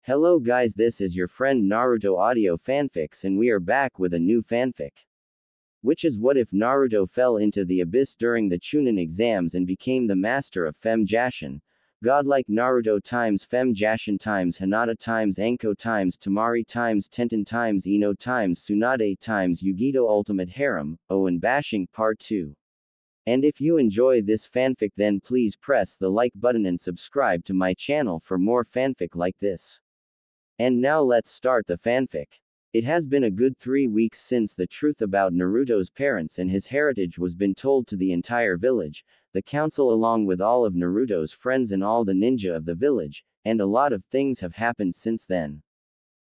Hello guys, this is your friend Naruto Audio Fanfics and we are back with a new fanfic. Which is what if Naruto fell into the abyss during the Chunin exams and became the master of Fem Jashin? Godlike Naruto times Fem Jashin times Hinata times Anko times Tamari times Tenten times Ino times Tsunade times Yugito Ultimate Harem, Owen Bashing Part 2. And if you enjoy this fanfic then please press the like button and subscribe to my channel for more fanfic like this. And now let's start the fanfic. It has been a good 3 weeks since the truth about Naruto's parents and his heritage was been told to the entire village, the council along with all of Naruto's friends and all the ninja of the village, and a lot of things have happened since then.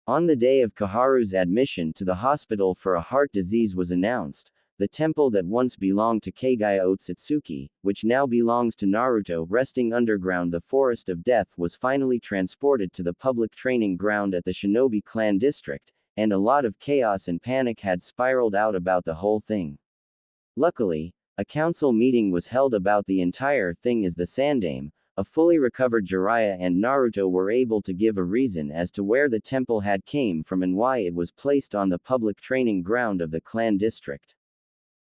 On the day of Koharu's admission to the hospital for a heart disease was announced. The temple that once belonged to Kagaya Otsutsuki, which now belongs to Naruto, resting underground the Forest of Death, was finally transported to the public training ground at the Shinobi Clan district, and a lot of chaos and panic had spiraled out about the whole thing. Luckily, a council meeting was held about the entire thing as the Sandaime, a fully recovered Jiraiya and Naruto were able to give a reason as to where the temple had came from and why it was placed on the public training ground of the clan district.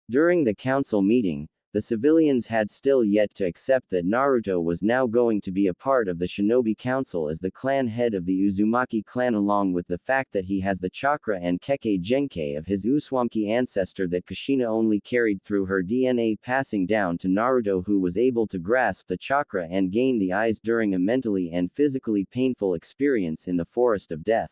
During the council meeting, the civilians had still yet to accept that Naruto was now going to be a part of the Shinobi Council as the clan head of the Uzumaki clan, along with the fact that he has the chakra and Kekkei Genkai of his Uzumaki ancestor that Kushina only carried through her DNA, passing down to Naruto, who was able to grasp the chakra and gain the eyes during a mentally and physically painful experience in the Forest of Death.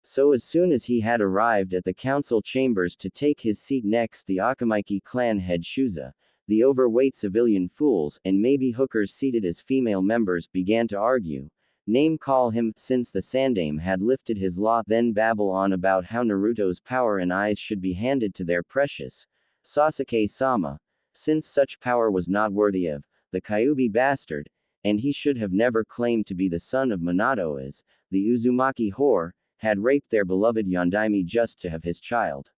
So as soon as he had arrived at the council chambers to take his seat next, the Akamaiki clan head Shuza, the overweight civilian fools, and maybe hookers seated as female members began to argue, name-call him, since the Sandaime had lifted his law, then babble on about how Naruto's power and eyes should be handed to their precious Sasuke-sama, since such power was not worthy of the Kyuubi bastard, and he should have never claimed to be the son of Minato, as the Uzumaki whore had raped their beloved Yondaime just to have his child.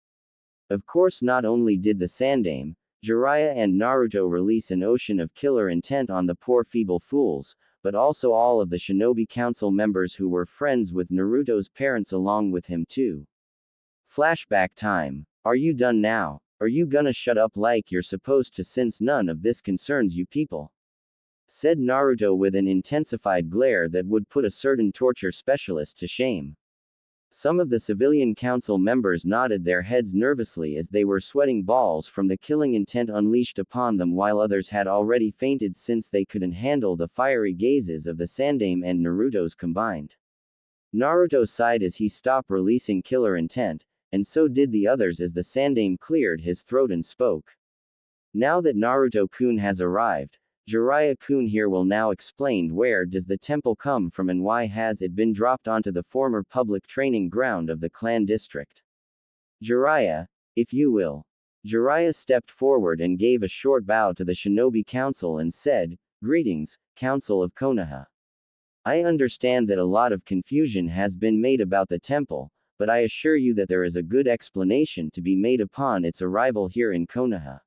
Of course, not only did the Sandaime, Jiraiya and Naruto release an ocean of killer intent on the poor feeble fools, but also all of the Shinobi Council members who were friends with Naruto's parents along with him too. Flashback time. Are you done now? Are you gonna shut up like you're supposed to, since none of this concerns you people? Said Naruto with an intensified glare that would put a certain torture specialist to shame. Some of the civilian council members nodded their heads nervously as they were sweating balls from the killing intent unleashed upon them, while others had already fainted since they couldn't handle the fiery gazes of the Sandaime and Naruto's combined. Naruto sighed as he stopped releasing killer intent, and so did the others as the Sandaime cleared his throat and spoke. Now that Naruto-kun has arrived, Jiraiya-kun here will now explain where does the temple come from and why has it been dropped onto the former public training ground of the clan district. Jiraiya, if you will. Jiraiya stepped forward and gave a short bow to the Shinobi Council and said, "Greetings, Council of Konoha. I understand that a lot of confusion has been made about the temple, but I assure you that there is a good explanation to be made upon its arrival here in Konoha.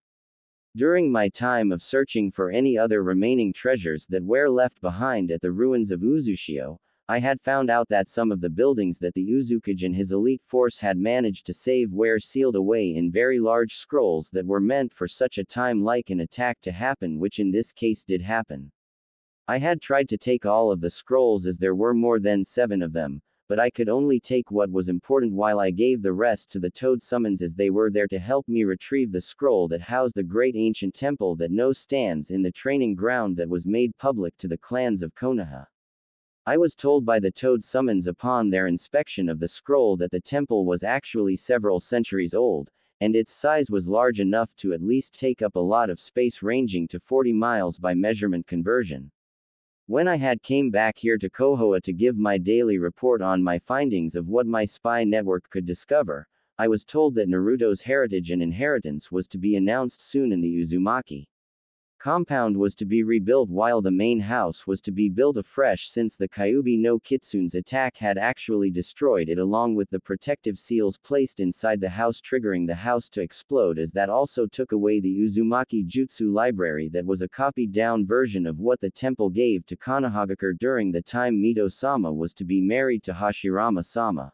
During my time of searching for any other remaining treasures that were left behind at the ruins of Uzushio, I had found out that some of the buildings that the Uzukage and his elite force had managed to save were sealed away in very large scrolls that were meant for such a time like an attack to happen, which in this case did happen. I had tried to take all of the scrolls as there were more than 7 of them, but I could only take what was important while I gave the rest to the Toad Summons as they were there to help me retrieve the scroll that housed the great ancient temple that now stands in the training ground that was made public to the clans of Konoha. I was told by the Toad Summons upon their inspection of the scroll that the temple was actually several centuries old, and its size was large enough to at least take up a lot of space, ranging to 40 miles by measurement conversion. When I had came back here to Kohoa to give my daily report on my findings of what my spy network could discover, I was told that Naruto's heritage and inheritance was to be announced soon in the Uzumaki compound was to be rebuilt while the main house was to be built afresh since the Kyuubi no Kitsune's attack had actually destroyed it along with the protective seals placed inside the house triggering the house to explode as that also took away the Uzumaki Jutsu library that was a copied down version of what the temple gave to Konohagakure during the time Mito-sama was to be married to Hashirama-sama.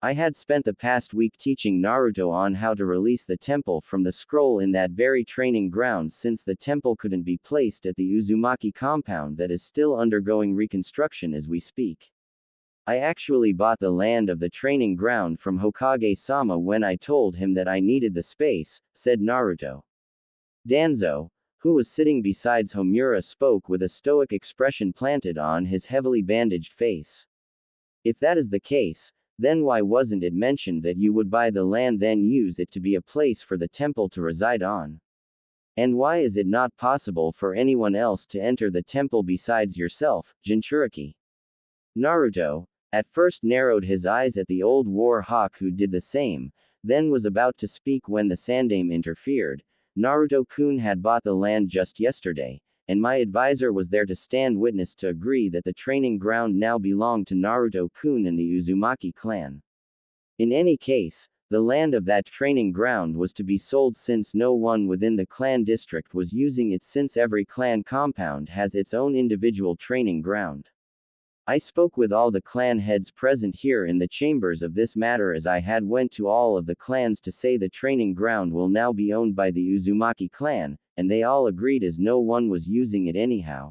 I had spent the past week teaching Naruto on how to release the temple from the scroll in that very training ground since the temple couldn't be placed at the Uzumaki compound that is still undergoing reconstruction as we speak. I actually bought the land of the training ground from Hokage-sama when I told him that I needed the space, said Naruto. Danzo, who was sitting beside Homura, spoke with a stoic expression planted on his heavily bandaged face. If that is the case, then why wasn't it mentioned that you would buy the land then use it to be a place for the temple to reside on? And why is it not possible for anyone else to enter the temple besides yourself, Jinchuriki? Naruto, at first narrowed his eyes at the old war hawk who did the same, then was about to speak when the Sandaime interfered. Naruto-kun had bought the land just yesterday, and my advisor was there to stand witness to agree that the training ground now belonged to Naruto-kun and the Uzumaki clan. In any case, the land of that training ground was to be sold since no one within the clan district was using it since every clan compound has its own individual training ground. I spoke with all the clan heads present here in the chambers of this matter as I had went to all of the clans to say the training ground will now be owned by the Uzumaki clan, and they all agreed as no one was using it anyhow.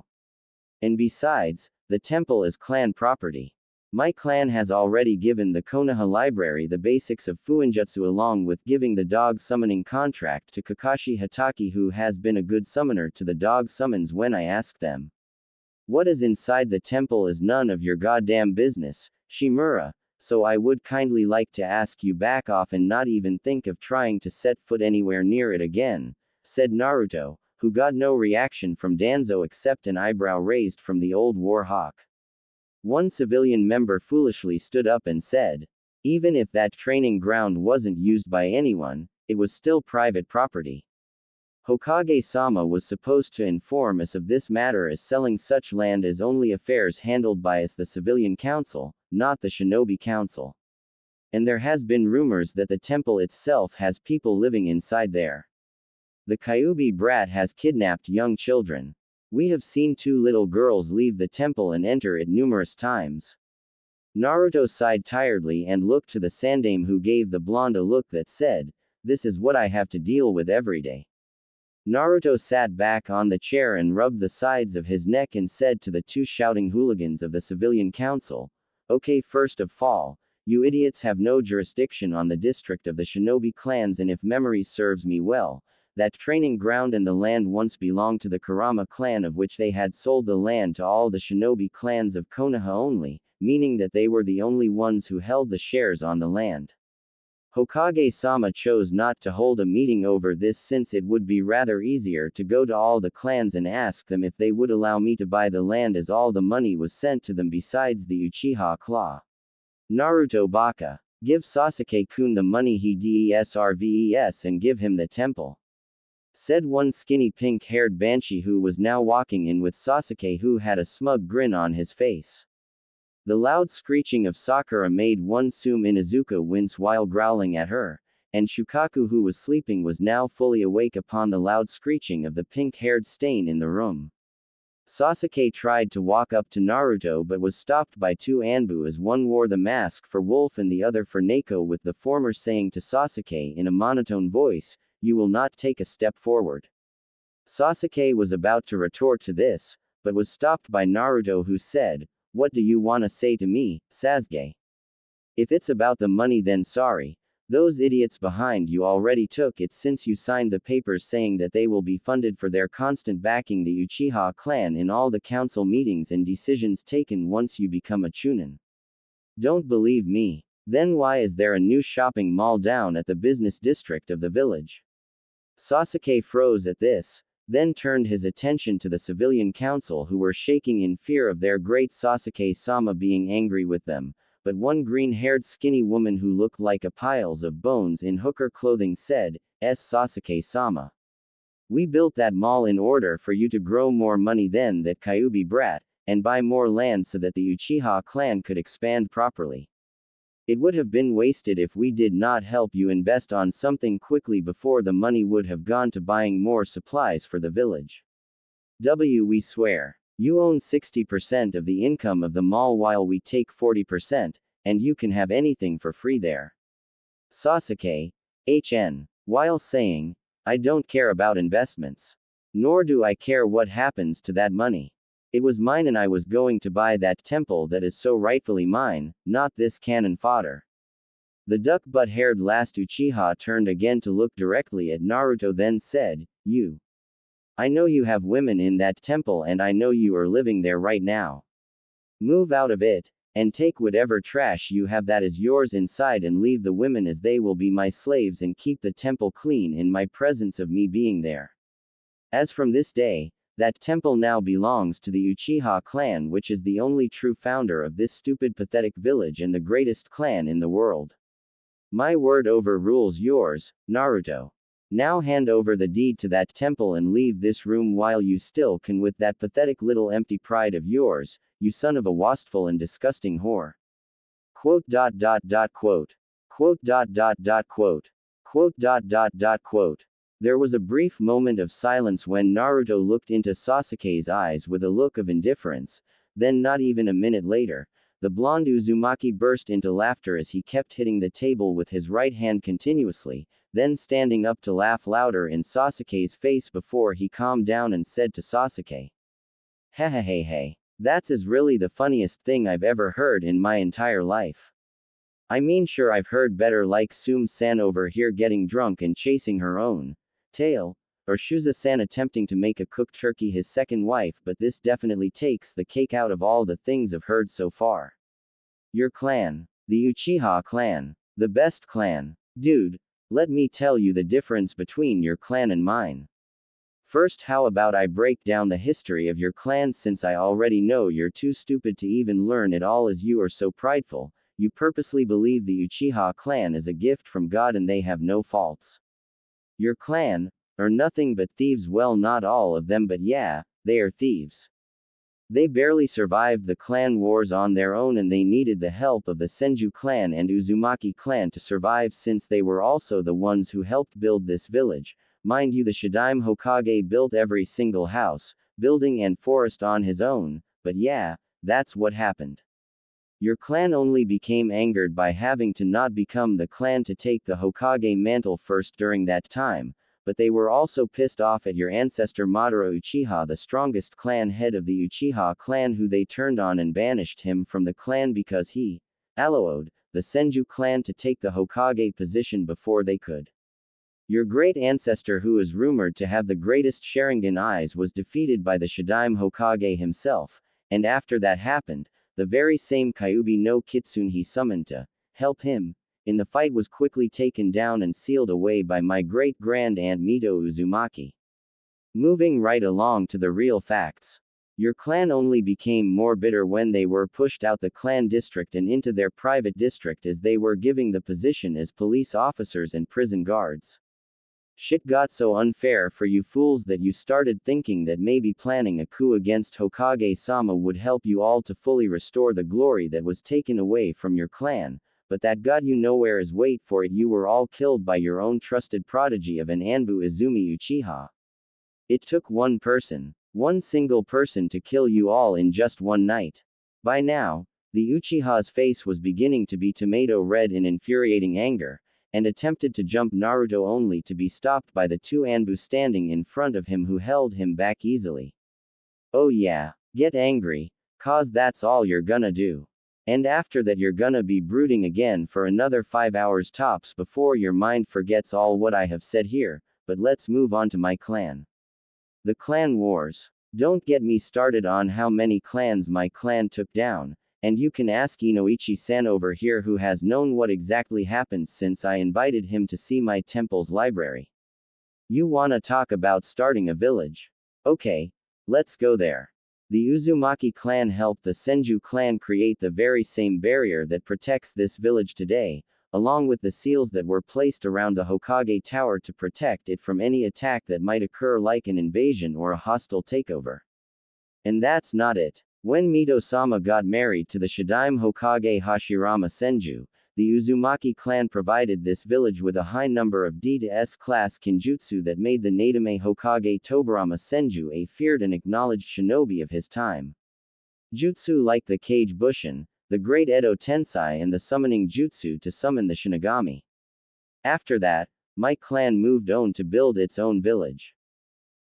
And besides, the temple is clan property. My clan has already given the Konoha library the basics of Fuinjutsu along with giving the dog summoning contract to Kakashi Hatake who has been a good summoner to the dog summons when I asked them. What is inside the temple is none of your goddamn business, Shimura, so I would kindly like to ask you back off and not even think of trying to set foot anywhere near it again, said Naruto, who got no reaction from Danzo except an eyebrow raised from the old war hawk. One civilian member foolishly stood up and said, even if that training ground wasn't used by anyone, it was still private property. Hokage-sama was supposed to inform us of this matter as selling such land is only affairs handled by us the civilian council, not the shinobi council. And there has been rumors that the temple itself has people living inside there. The Kyuubi brat has kidnapped young children. We have seen 2 little girls leave the temple and enter it numerous times. Naruto sighed tiredly and looked to the Sandaime who gave the blonde a look that said, this is what I have to deal with every day. Naruto sat back on the chair and rubbed the sides of his neck and said to the 2 shouting hooligans of the civilian council, okay, first of all, you idiots have no jurisdiction on the district of the shinobi clans and if memory serves me well, that training ground and the land once belonged to the Kurama clan of which they had sold the land to all the shinobi clans of Konoha only, meaning that they were the only ones who held the shares on the land. Hokage-sama chose not to hold a meeting over this since it would be rather easier to go to all the clans and ask them if they would allow me to buy the land as all the money was sent to them besides the Uchiha claw. Naruto baka. Give Sasuke-kun the money he deserves and give him the temple. Said one skinny pink-haired banshee who was now walking in with Sasuke who had a smug grin on his face. The loud screeching of Sakura made one Sume Inuzuka wince while growling at her, and Shukaku who was sleeping was now fully awake upon the loud screeching of the pink-haired stain in the room. Sasuke tried to walk up to Naruto but was stopped by 2 Anbu as one wore the mask for Wolf and the other for Neko with the former saying to Sasuke in a monotone voice, you will not take a step forward. Sasuke was about to retort to this, but was stopped by Naruto who said, what do you wanna say to me, Sasuke? If it's about the money then sorry, those idiots behind you already took it since you signed the papers saying that they will be funded for their constant backing the Uchiha clan in all the council meetings and decisions taken once you become a Chunin. Don't believe me? Then why is there a new shopping mall down at the business district of the village? Sasuke froze at this, then turned his attention to the civilian council who were shaking in fear of their great Sasuke-sama being angry with them, but one green-haired skinny woman who looked like a piles of bones in hooker clothing said, Sasuke-sama. We built that mall in order for you to grow more money than that Kyuubi brat, and buy more land so that the Uchiha clan could expand properly. It would have been wasted if we did not help you invest on something quickly before the money would have gone to buying more supplies for the village. We swear. You own 60% of the income of the mall while we take 40%, and you can have anything for free there. Sasuke, HN. While saying, I don't care about investments. Nor do I care what happens to that money. It was mine and I was going to buy that temple that is so rightfully mine, not this cannon fodder. The duck-butt-haired last Uchiha turned again to look directly at Naruto, then said, You. I know you have women in that temple and I know you are living there right now. Move out of it, and take whatever trash you have that is yours inside and leave the women as they will be my slaves and keep the temple clean in my presence of me being there. As from this day, that temple now belongs to the Uchiha clan, which is the only true founder of this stupid pathetic village and the greatest clan in the world. My word overrules yours, Naruto. Now hand over the deed to that temple and leave this room while you still can with that pathetic little empty pride of yours, you son of a wasteful and disgusting whore. Quote. There was a brief moment of silence when Naruto looked into Sasuke's eyes with a look of indifference, then not even a minute later, the blonde Uzumaki burst into laughter as he kept hitting the table with his right hand continuously, then standing up to laugh louder in Sasuke's face before he calmed down and said to Sasuke. Hey, that's really the funniest thing I've ever heard in my entire life. I mean sure I've heard better like Sum-san over here getting drunk and chasing her own tail, or Shuza-san attempting to make a cooked turkey his second wife, but this definitely takes the cake out of all the things I've heard so far. Your clan. The Uchiha clan. The best clan. Dude, let me tell you the difference between your clan and mine. First, how about I break down the history of your clan since I already know you're too stupid to even learn it all as you are so prideful, you purposely believe the Uchiha clan is a gift from God and they have no faults. Your clan are nothing but thieves, well not all of them but yeah, they are thieves. They barely survived the clan wars on their own and they needed the help of the Senju clan and Uzumaki clan to survive since they were also the ones who helped build this village. Mind you, the Shadaime Hokage built every single house, building and forest on his own, but yeah, that's what happened. Your clan only became angered by having to not become the clan to take the Hokage mantle first during that time, but they were also pissed off at your ancestor Madara Uchiha, the strongest clan head of the Uchiha clan, who they turned on and banished him from the clan because he allowed the Senju clan to take the Hokage position before they could. Your great ancestor, who is rumored to have the greatest Sharingan eyes, was defeated by the Shadaime Hokage himself, and after that happened, the very same Kyuubi no Kitsune he summoned to help him in the fight was quickly taken down and sealed away by my great-grand-aunt Mito Uzumaki. Moving right along to the real facts. Your clan only became more bitter when they were pushed out the clan district and into their private district as they were given the position as police officers and prison guards. Shit got so unfair for you fools that you started thinking that maybe planning a coup against Hokage-sama would help you all to fully restore the glory that was taken away from your clan, but that got you nowhere as wait for it, you were all killed by your own trusted prodigy of an Anbu Izumi Uchiha. It took one single person to kill you all in just one night. By now, the Uchiha's face was beginning to be tomato red in infuriating anger, and attempted to jump Naruto only to be stopped by the two Anbu standing in front of him who held him back easily. Oh yeah, get angry, cause that's all you're gonna do. And after that you're gonna be brooding again for another 5 hours tops before your mind forgets all what I have said here, but let's move on to my clan. The clan wars. Don't get me started on how many clans my clan took down, and you can ask Inoichi-san over here who has known what exactly happened since I invited him to see my temple's library. You wanna talk about starting a village? Okay, let's go there. The Uzumaki clan helped the Senju clan create the very same barrier that protects this village today, along with the seals that were placed around the Hokage Tower to protect it from any attack that might occur, like an invasion or a hostile takeover. And that's not it. When Mito-sama got married to the Shidaime Hokage Hashirama Senju, the Uzumaki clan provided this village with a high number of D to S class kinjutsu that made the Nadame Hokage Tobarama Senju a feared and acknowledged shinobi of his time. Jutsu like the Kage Bushin, the Great Edo Tensai, and the summoning jutsu to summon the Shinigami. After that, my clan moved on to build its own village.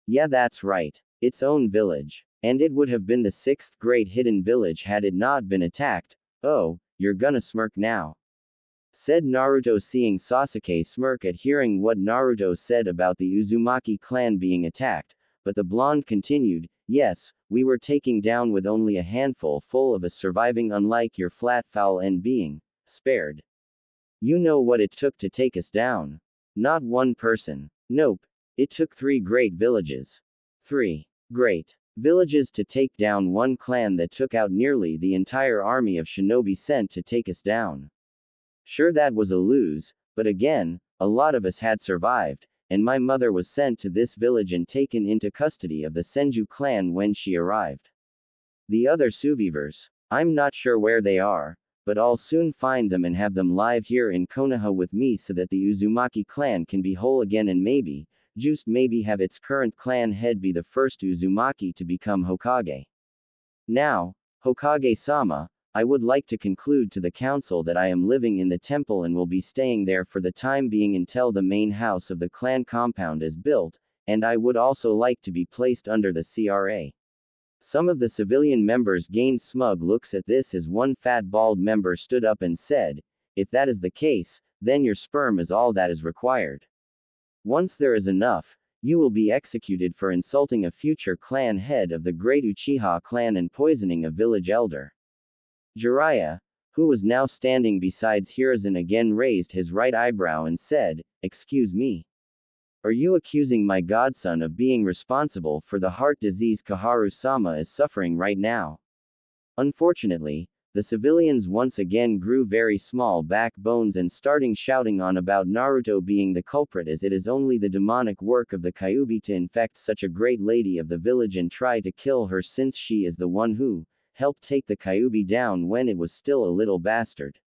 Yeah, that's right, its own village. And it would have been the 6th great hidden village had it not been attacked. Oh, you're gonna smirk now, said Naruto, seeing Sasuke smirk at hearing what Naruto said about the Uzumaki clan being attacked, but the blonde continued, yes, we were taken down with only a handful full of us surviving, unlike your flat foul and being spared. You know what it took to take us down? Not one person. Nope. It took 3 great villages. 3 great villages to take down one clan that took out nearly the entire army of shinobi sent to take us down. Sure, that was a lose, but again, a lot of us had survived, and my mother was sent to this village and taken into custody of the Senju clan when she arrived. The other survivors, I'm not sure where they are, but I'll soon find them and have them live here in Konoha with me so that the Uzumaki clan can be whole again, and maybe, just maybe, have its current clan head be the first Uzumaki to become Hokage. Now, Hokage-sama, I would like to conclude to the council that I am living in the temple and will be staying there for the time being until the main house of the clan compound is built, and I would also like to be placed under the CRA. Some of the civilian members gained smug looks at this as one fat bald member stood up and said, if that is the case, then your sperm is all that is required. Once there is enough, you will be executed for insulting a future clan head of the great Uchiha clan and poisoning a village elder. Jiraiya, who was now standing beside Hiruzen, again raised his right eyebrow and said, excuse me. Are you accusing my godson of being responsible for the heart disease Kaharu-sama is suffering right now? Unfortunately, the civilians once again grew very small backbones and starting shouting on about Naruto being the culprit, as it is only the demonic work of the Kyuubi to infect such a great lady of the village and try to kill her, since she is the one who helped take the Kyuubi down when it was still a little bastard.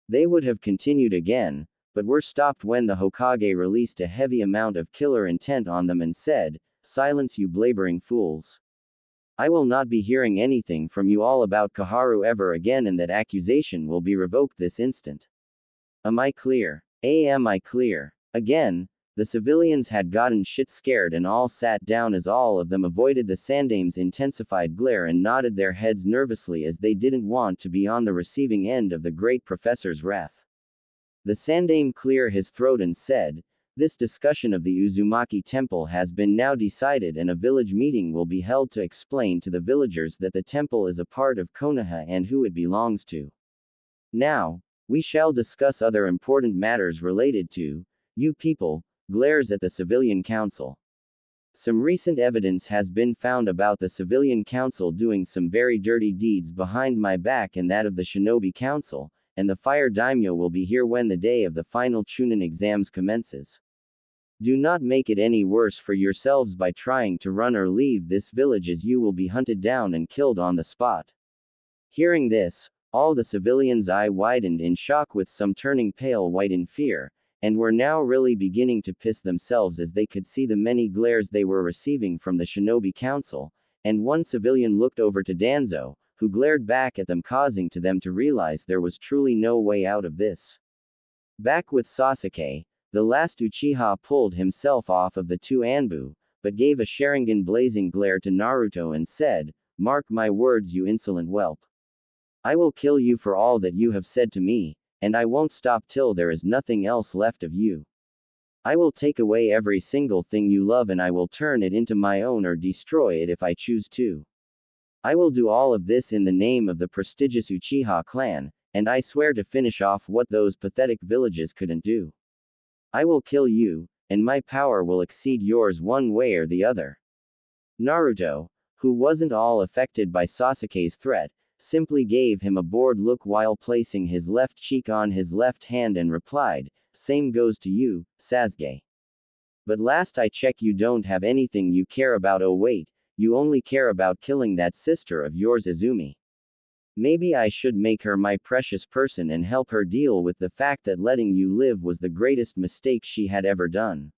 They would have continued again, but were stopped when the Hokage released a heavy amount of killer intent on them and said, silence, you blabbering fools. I will not be hearing anything from you all about Kaharu ever again, and that accusation will be revoked this instant. Am I clear? Am I clear? Again, the civilians had gotten shit scared and all sat down as all of them avoided the Sandame's intensified glare and nodded their heads nervously as they didn't want to be on the receiving end of the great professor's wrath. The Sandame cleared his throat and said, this discussion of the Uzumaki temple has been now decided, and a village meeting will be held to explain to the villagers that the temple is a part of Konoha and who it belongs to. Now, we shall discuss other important matters related to you people, glares at the civilian council. Some recent evidence has been found about the civilian council doing some very dirty deeds behind my back and that of the shinobi council, and the fire daimyo will be here when the day of the final Chunin exams commences. Do not make it any worse for yourselves by trying to run or leave this village, as you will be hunted down and killed on the spot. Hearing this, all the civilians' eyes widened in shock, with some turning pale white in fear, and were now really beginning to piss themselves as they could see the many glares they were receiving from the shinobi council, and one civilian looked over to Danzo, who glared back at them, causing to them to realize there was truly no way out of this. Back with Sasuke, the last Uchiha pulled himself off of the 2 Anbu, but gave a Sharingan blazing glare to Naruto and said, mark my words, you insolent whelp. I will kill you for all that you have said to me, and I won't stop till there is nothing else left of you. I will take away every single thing you love, and I will turn it into my own or destroy it if I choose to. I will do all of this in the name of the prestigious Uchiha clan, and I swear to finish off what those pathetic villages couldn't do. I will kill you, and my power will exceed yours one way or the other. Naruto, who wasn't all affected by Sasuke's threat, simply gave him a bored look while placing his left cheek on his left hand and replied, "Same goes to you, Sasuke. But last I check you don't have anything you care about. Oh wait, you only care about killing that sister of yours Izumi. Maybe I should make her my precious person and help her deal with the fact that letting you live was the greatest mistake she had ever done.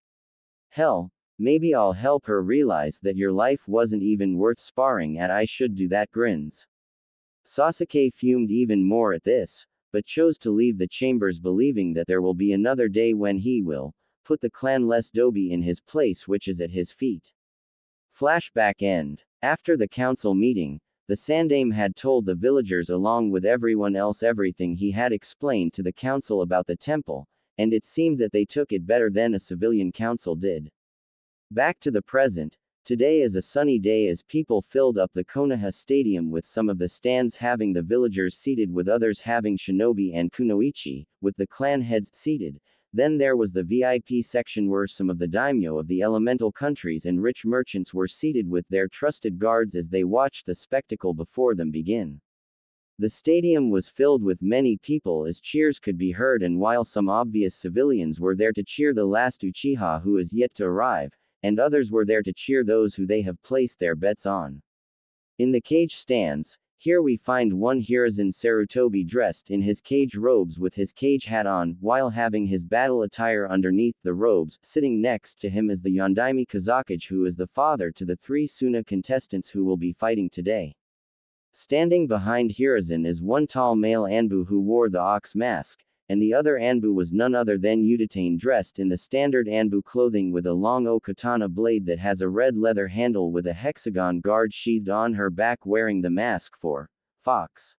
Hell, maybe I'll help her realize that your life wasn't even worth sparring at. I should do that." Grins. Sasuke fumed even more at this, but chose to leave the chambers believing that there will be another day when he will put the clanless Dobi in his place, which is at his feet. Flashback end. After the council meeting, the Sandaime had told the villagers along with everyone else everything he had explained to the council about the temple, and it seemed that they took it better than a civilian council did. Back to the present. Today is a sunny day as people filled up the Konoha Stadium, with some of the stands having the villagers seated with others having shinobi and kunoichi, with the clan heads seated. Then there was the VIP section where some of the daimyo of the elemental countries and rich merchants were seated with their trusted guards as they watched the spectacle before them begin. The stadium was filled with many people as cheers could be heard, and while some obvious civilians were there to cheer the last Uchiha who is yet to arrive, and others were there to cheer those who they have placed their bets on. In the cage stands, here we find one Hiruzen Sarutobi dressed in his cage robes with his cage hat on, while having his battle attire underneath the robes. Sitting next to him is the Yondaime Kazakage, who is the father to the 3 Suna contestants who will be fighting today. Standing behind Hiruzen is one tall male Anbu who wore the ox mask, and the other Anbu was none other than Udatane, dressed in the standard Anbu clothing with a long O-katana blade that has a red leather handle with a hexagon guard sheathed on her back, wearing the mask for Fox.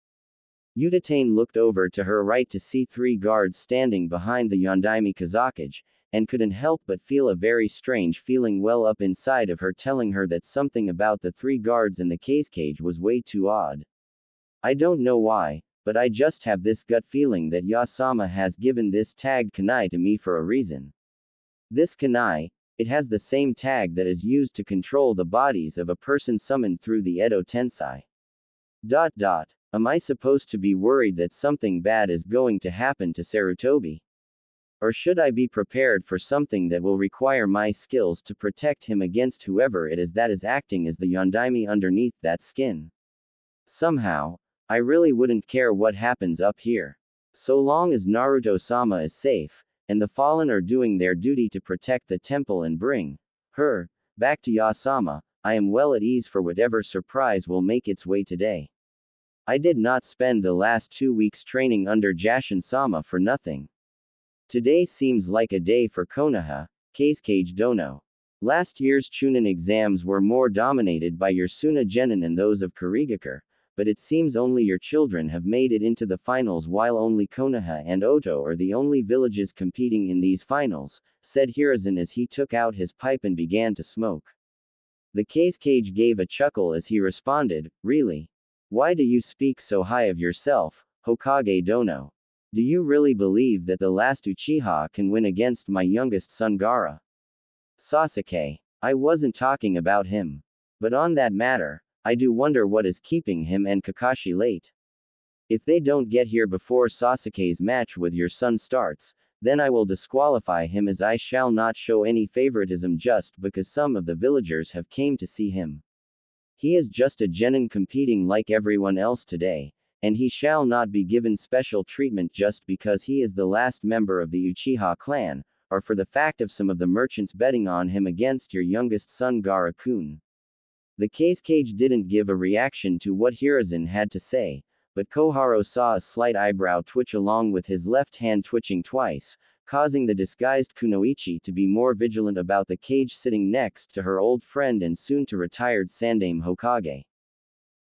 Udatane looked over to her right to see 3 guards standing behind the Yondaime Kazakage, and couldn't help but feel a very strange feeling well up inside of her, telling her that something about the 3 guards in the cage was way too odd. "I don't know why, but I just have this gut feeling that Yasama has given this tagged kunai to me for a reason. This kunai, it has the same tag that is used to control the bodies of a person summoned through the Edo Tensei. Am I supposed to be worried that something bad is going to happen to Sarutobi? Or should I be prepared for something that will require my skills to protect him against whoever it is that is acting as the Yondaime underneath that skin? Somehow, I really wouldn't care what happens up here. So long as Naruto-sama is safe, and the fallen are doing their duty to protect the temple and bring her back to Yasama, I am well at ease for whatever surprise will make its way today. I did not spend the last 2 weeks training under Jashin-sama for nothing. Today seems like a day for Konoha Kazekage Dono. Last year's Chunin exams were more dominated by your Suna Genin and those of Kurigakure, but it seems only your children have made it into the finals, while only Konoha and Oto are the only villages competing in these finals, said Hiruzen as he took out his pipe and began to smoke. The Kazekage gave a chuckle as he responded, "Really? Why do you speak so high of yourself, Hokage Dono? Do you really believe that the last Uchiha can win against my youngest son Gaara?" "Sasuke, I wasn't talking about him. But on that matter, I do wonder what is keeping him and Kakashi late. If they don't get here before Sasuke's match with your son starts, then I will disqualify him, as I shall not show any favoritism just because some of the villagers have came to see him. He is just a genin competing like everyone else today, and he shall not be given special treatment just because he is the last member of the Uchiha clan, or for the fact of some of the merchants betting on him against your youngest son Gaara-kun." The Kazekage didn't give a reaction to what Hiruzen had to say, but Koharu saw a slight eyebrow twitch along with his left hand twitching twice, causing the disguised kunoichi to be more vigilant about the cage, sitting next to her old friend and soon-to-retired Sandaime Hokage.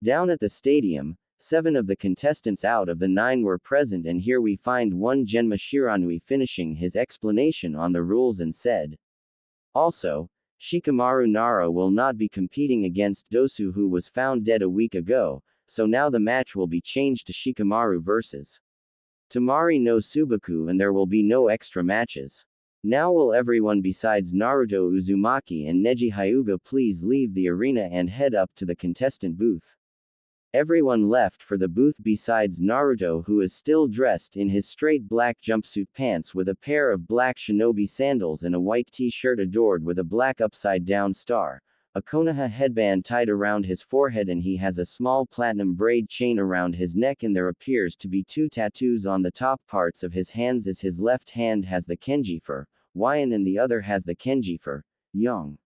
Down at the stadium, 7 of the contestants out of the 9 were present, and here we find one Genma Shiranui finishing his explanation on the rules and said, "Also, Shikamaru Nara will not be competing against Dosu, who was found dead a week ago, so now the match will be changed to Shikamaru vs. Tamari no Subaku, and there will be no extra matches. Now will everyone besides Naruto Uzumaki and Neji Hyuga please leave the arena and head up to the contestant booth." Everyone left for the booth besides Naruto, who is still dressed in his straight black jumpsuit pants with a pair of black shinobi sandals and a white t-shirt adorned with a black upside-down star, a Konoha headband tied around his forehead, and he has a small platinum braid chain around his neck, and there appears to be 2 tattoos on the top parts of his hands, as his left hand has the kanji for Wyan and the other has the kanji for Young.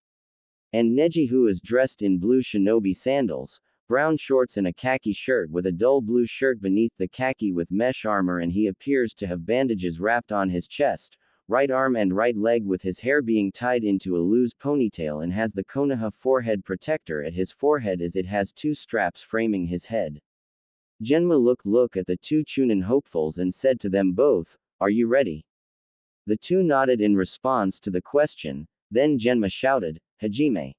And Neji, who is dressed in blue shinobi sandals, brown shorts and a khaki shirt with a dull blue shirt beneath the khaki with mesh armor, and he appears to have bandages wrapped on his chest, right arm and right leg, with his hair being tied into a loose ponytail, and has the Konoha forehead protector at his forehead as it has 2 straps framing his head. Genma looked at the 2 Chunin hopefuls and said to them both, "Are you ready?" The 2 nodded in response to the question, then Genma shouted, "Hajime."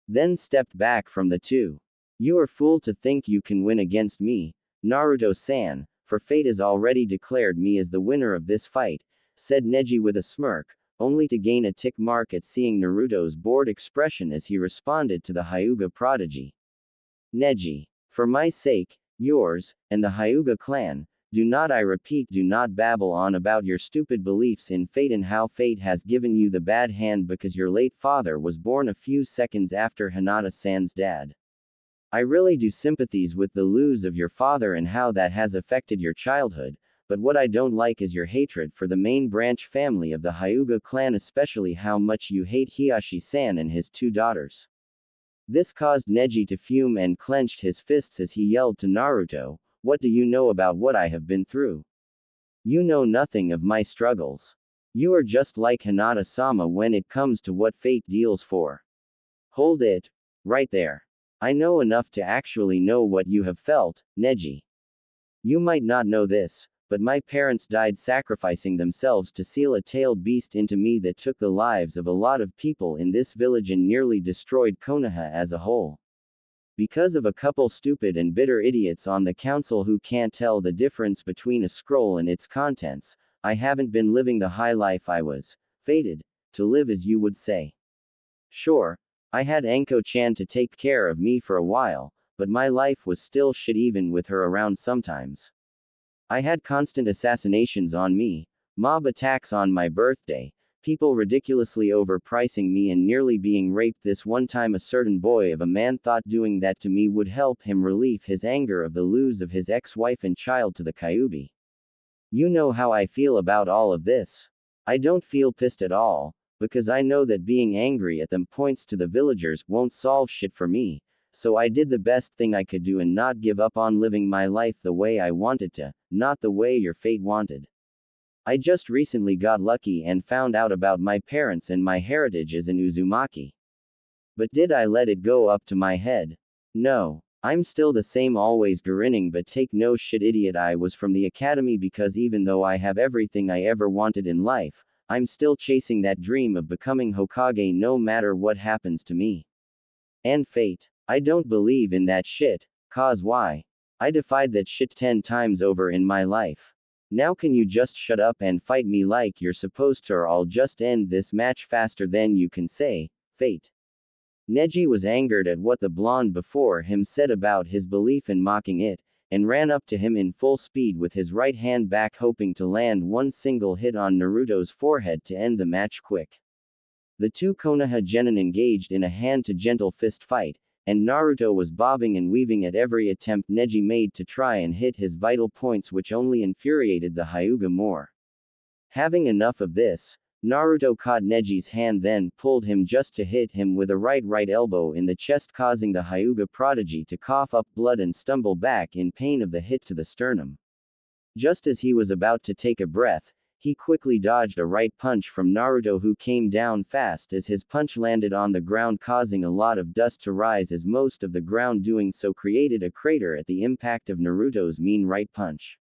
Then stepped back from the 2. "You are fool to think you can win against me, Naruto-san, for fate has already declared me as the winner of this fight," said Neji with a smirk, only to gain a tick mark at seeing Naruto's bored expression as he responded to the Hyuga prodigy. "Neji, for my sake, yours, and the Hyuga clan, do not, I repeat, do not babble on about your stupid beliefs in fate and how fate has given you the bad hand because your late father was born a few seconds after Hinata-san's dad. I really do sympathize with the lose of your father and how that has affected your childhood, but what I don't like is your hatred for the main branch family of the Hyuga clan, especially how much you hate Hiyashi-san and his 2 daughters." This caused Neji to fume and clenched his fists as he yelled to Naruto, "What do you know about what I have been through? You know nothing of my struggles. You are just like Hinata-sama when it comes to what fate deals for." "Hold it, right there. I know enough to actually know what you have felt, Neji. You might not know this, but my parents died sacrificing themselves to seal a tailed beast into me that took the lives of a lot of people in this village and nearly destroyed Konoha as a whole. Because of a couple stupid and bitter idiots on the council who can't tell the difference between a scroll and its contents, I haven't been living the high life I was fated to live, as you would say. Sure, I had Anko-chan to take care of me for a while, but my life was still shit even with her around sometimes. I had constant assassinations on me, mob attacks on my birthday, people ridiculously overpricing me and nearly being raped. This one time a certain boy of a man thought doing that to me would help him relieve his anger of the lose of his ex-wife and child to the Kyuubi. You know how I feel about all of this. I don't feel pissed at all, because I know that being angry at them points to the villagers won't solve shit for me, so I did the best thing I could do and not give up on living my life the way I wanted to, not the way your fate wanted. I just recently got lucky and found out about my parents and my heritage as an Uzumaki. But did I let it go up to my head? No. I'm still the same, always grinning but take no shit idiot I was from the academy, because even though I have everything I ever wanted in life, I'm still chasing that dream of becoming Hokage no matter what happens to me. And fate. I don't believe in that shit, cause why? I defied that shit 10 times over in my life. Now can you just shut up and fight me like you're supposed to, or I'll just end this match faster than you can say, fate. Neji was angered at what the blonde before him said about his belief in mocking it, and ran up to him in full speed with his right hand back, hoping to land one single hit on Naruto's forehead to end the match quick. The 2 Konoha genin engaged in a hand-to-gentle fist fight, and Naruto was bobbing and weaving at every attempt Neji made to try and hit his vital points, which only infuriated the Hyuga more. Having enough of this, Naruto caught Neji's hand, then pulled him just to hit him with a right elbow in the chest, causing the Hyuga prodigy to cough up blood and stumble back in pain of the hit to the sternum. Just as he was about to take a breath, he quickly dodged a right punch from Naruto, who came down fast as his punch landed on the ground, causing a lot of dust to rise, as most of the ground doing so created a crater at the impact of Naruto's mean right punch.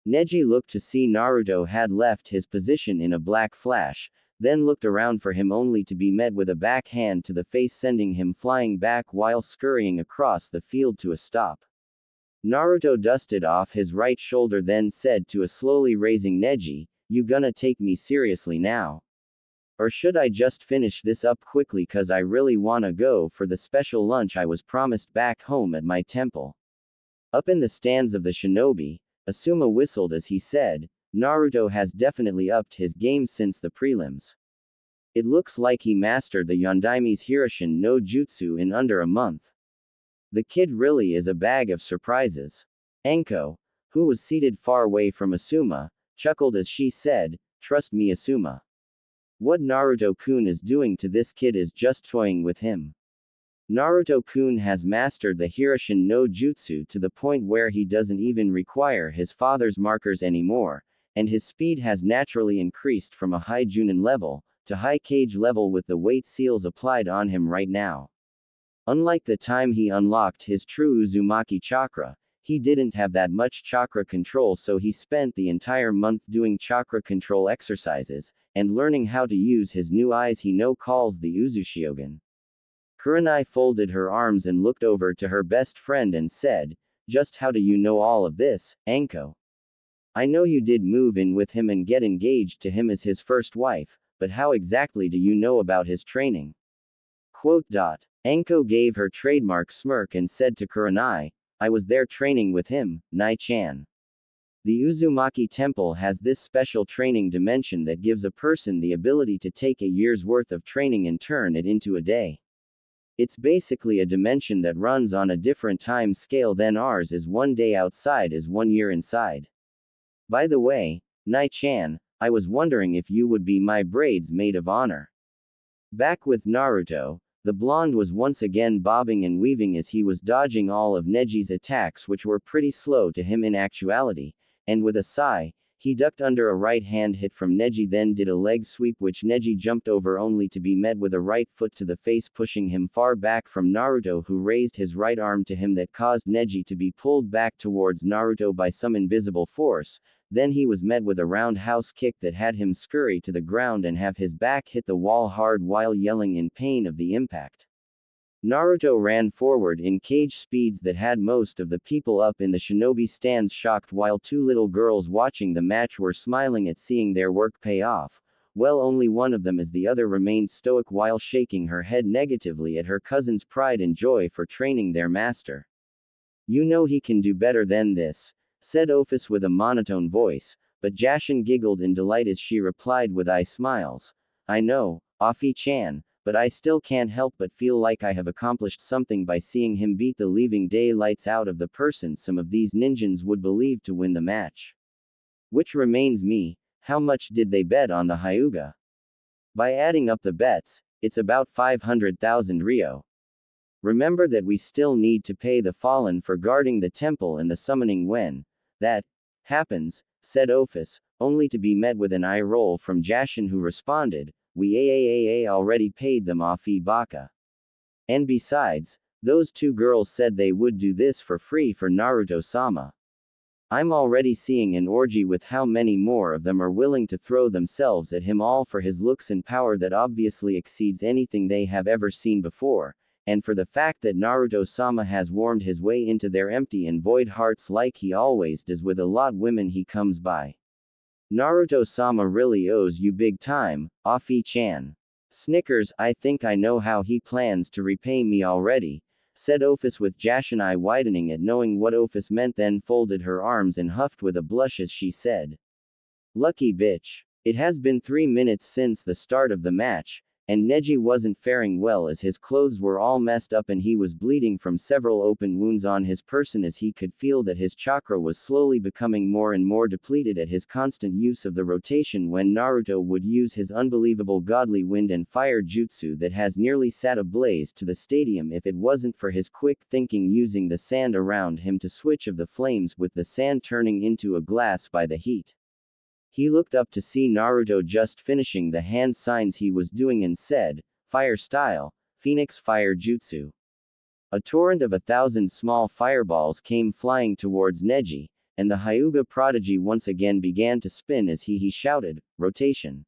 Neji looked to see Naruto had left his position in a black flash, then looked around for him only to be met with a backhand to the face, sending him flying back while scurrying across the field to a stop. Naruto dusted off his right shoulder, then said to a slowly raising Neji, "You gonna take me seriously now? Or should I just finish this up quickly, cause I really wanna go for the special lunch I was promised back home at my temple?" Up in the stands of the shinobi, Asuma whistled as he said, Naruto has definitely upped his game since the prelims. It looks like he mastered the Yondaime's Hiroshin no Jutsu in under a month. The kid really is a bag of surprises. Anko, who was seated far away from Asuma, chuckled as she said, trust me Asuma. What Naruto-kun is doing to this kid is just toying with him. Naruto-kun has mastered the Hiroshin no Jutsu to the point where he doesn't even require his father's markers anymore, and his speed has naturally increased from a high Junin level to high Kage level with the weight seals applied on him right now. Unlike the time he unlocked his true Uzumaki chakra, he didn't have that much chakra control, so he spent the entire month doing chakra control exercises and learning how to use his new eyes he now calls the Uzushiogun. Kurenai folded her arms and looked over to her best friend and said, just how do you know all of this, Anko? I know you did move in with him and get engaged to him as his first wife, but how exactly do you know about his training? Anko gave her trademark smirk and said to Kurenai, I was there training with him, Nai-chan. The Uzumaki temple has this special training dimension that gives a person the ability to take a year's worth of training and turn it into a day. It's basically a dimension that runs on a different time scale than ours is 1 day outside is 1 year inside. By the way, Nai-chan, I was wondering if you would be my bridesmaid of honor. Back with Naruto, the blonde was once again bobbing and weaving as he was dodging all of Neji's attacks, which were pretty slow to him in actuality, and with a sigh, he ducked under a right-hand hit from Neji, then did a leg sweep which Neji jumped over only to be met with a right foot to the face, pushing him far back from Naruto, who raised his right arm to him that caused Neji to be pulled back towards Naruto by some invisible force. Then he was met with a roundhouse kick that had him scurry to the ground and have his back hit the wall hard while yelling in pain of the impact. Naruto ran forward in Kage speeds that had most of the people up in the shinobi stands shocked, while 2 little girls watching the match were smiling at seeing their work pay off. Well, only one of them as the other remained stoic while shaking her head negatively at her cousin's pride and joy for training their master. You know he can do better than this, said Ophis with a monotone voice, but Jashin giggled in delight as she replied with eye smiles. I know, Afi-chan, but I still can't help but feel like I have accomplished something by seeing him beat the living daylights out of the person some of these ninjas would believe to win the match. Which reminds me, how much did they bet on the Hyuga? By adding up the bets, it's about 500,000 Ryo. Remember that we still need to pay the fallen for guarding the temple and the summoning when that happens, said Ophis, only to be met with an eye roll from Jashin, who responded, we already paid them off Ibaka. And besides, those 2 girls said they would do this for free for Naruto-sama. I'm already seeing an orgy with how many more of them are willing to throw themselves at him, all for his looks and power that obviously exceeds anything they have ever seen before, and for the fact that Naruto-sama has warmed his way into their empty and void hearts like he always does with a lot women he comes by. Naruto-sama really owes you big time, Afi-chan. Snickers, I think I know how he plans to repay me already, said Ophis with Jashin eye widening at knowing what Ophis meant, then folded her arms and huffed with a blush as she said. Lucky bitch. It has been 3 minutes since the start of the match, and Neji wasn't faring well as his clothes were all messed up and he was bleeding from several open wounds on his person as he could feel that his chakra was slowly becoming more and more depleted at his constant use of the rotation when Naruto would use his unbelievable godly wind and fire jutsu that has nearly set ablaze to the stadium if it wasn't for his quick thinking using the sand around him to switch of the flames with the sand turning into a glass by the heat. He looked up to see Naruto just finishing the hand signs he was doing and said, Fire style, Phoenix Fire Jutsu. A torrent of 1,000 small fireballs came flying towards Neji, and the Hyuga prodigy once again began to spin as he shouted, Rotation.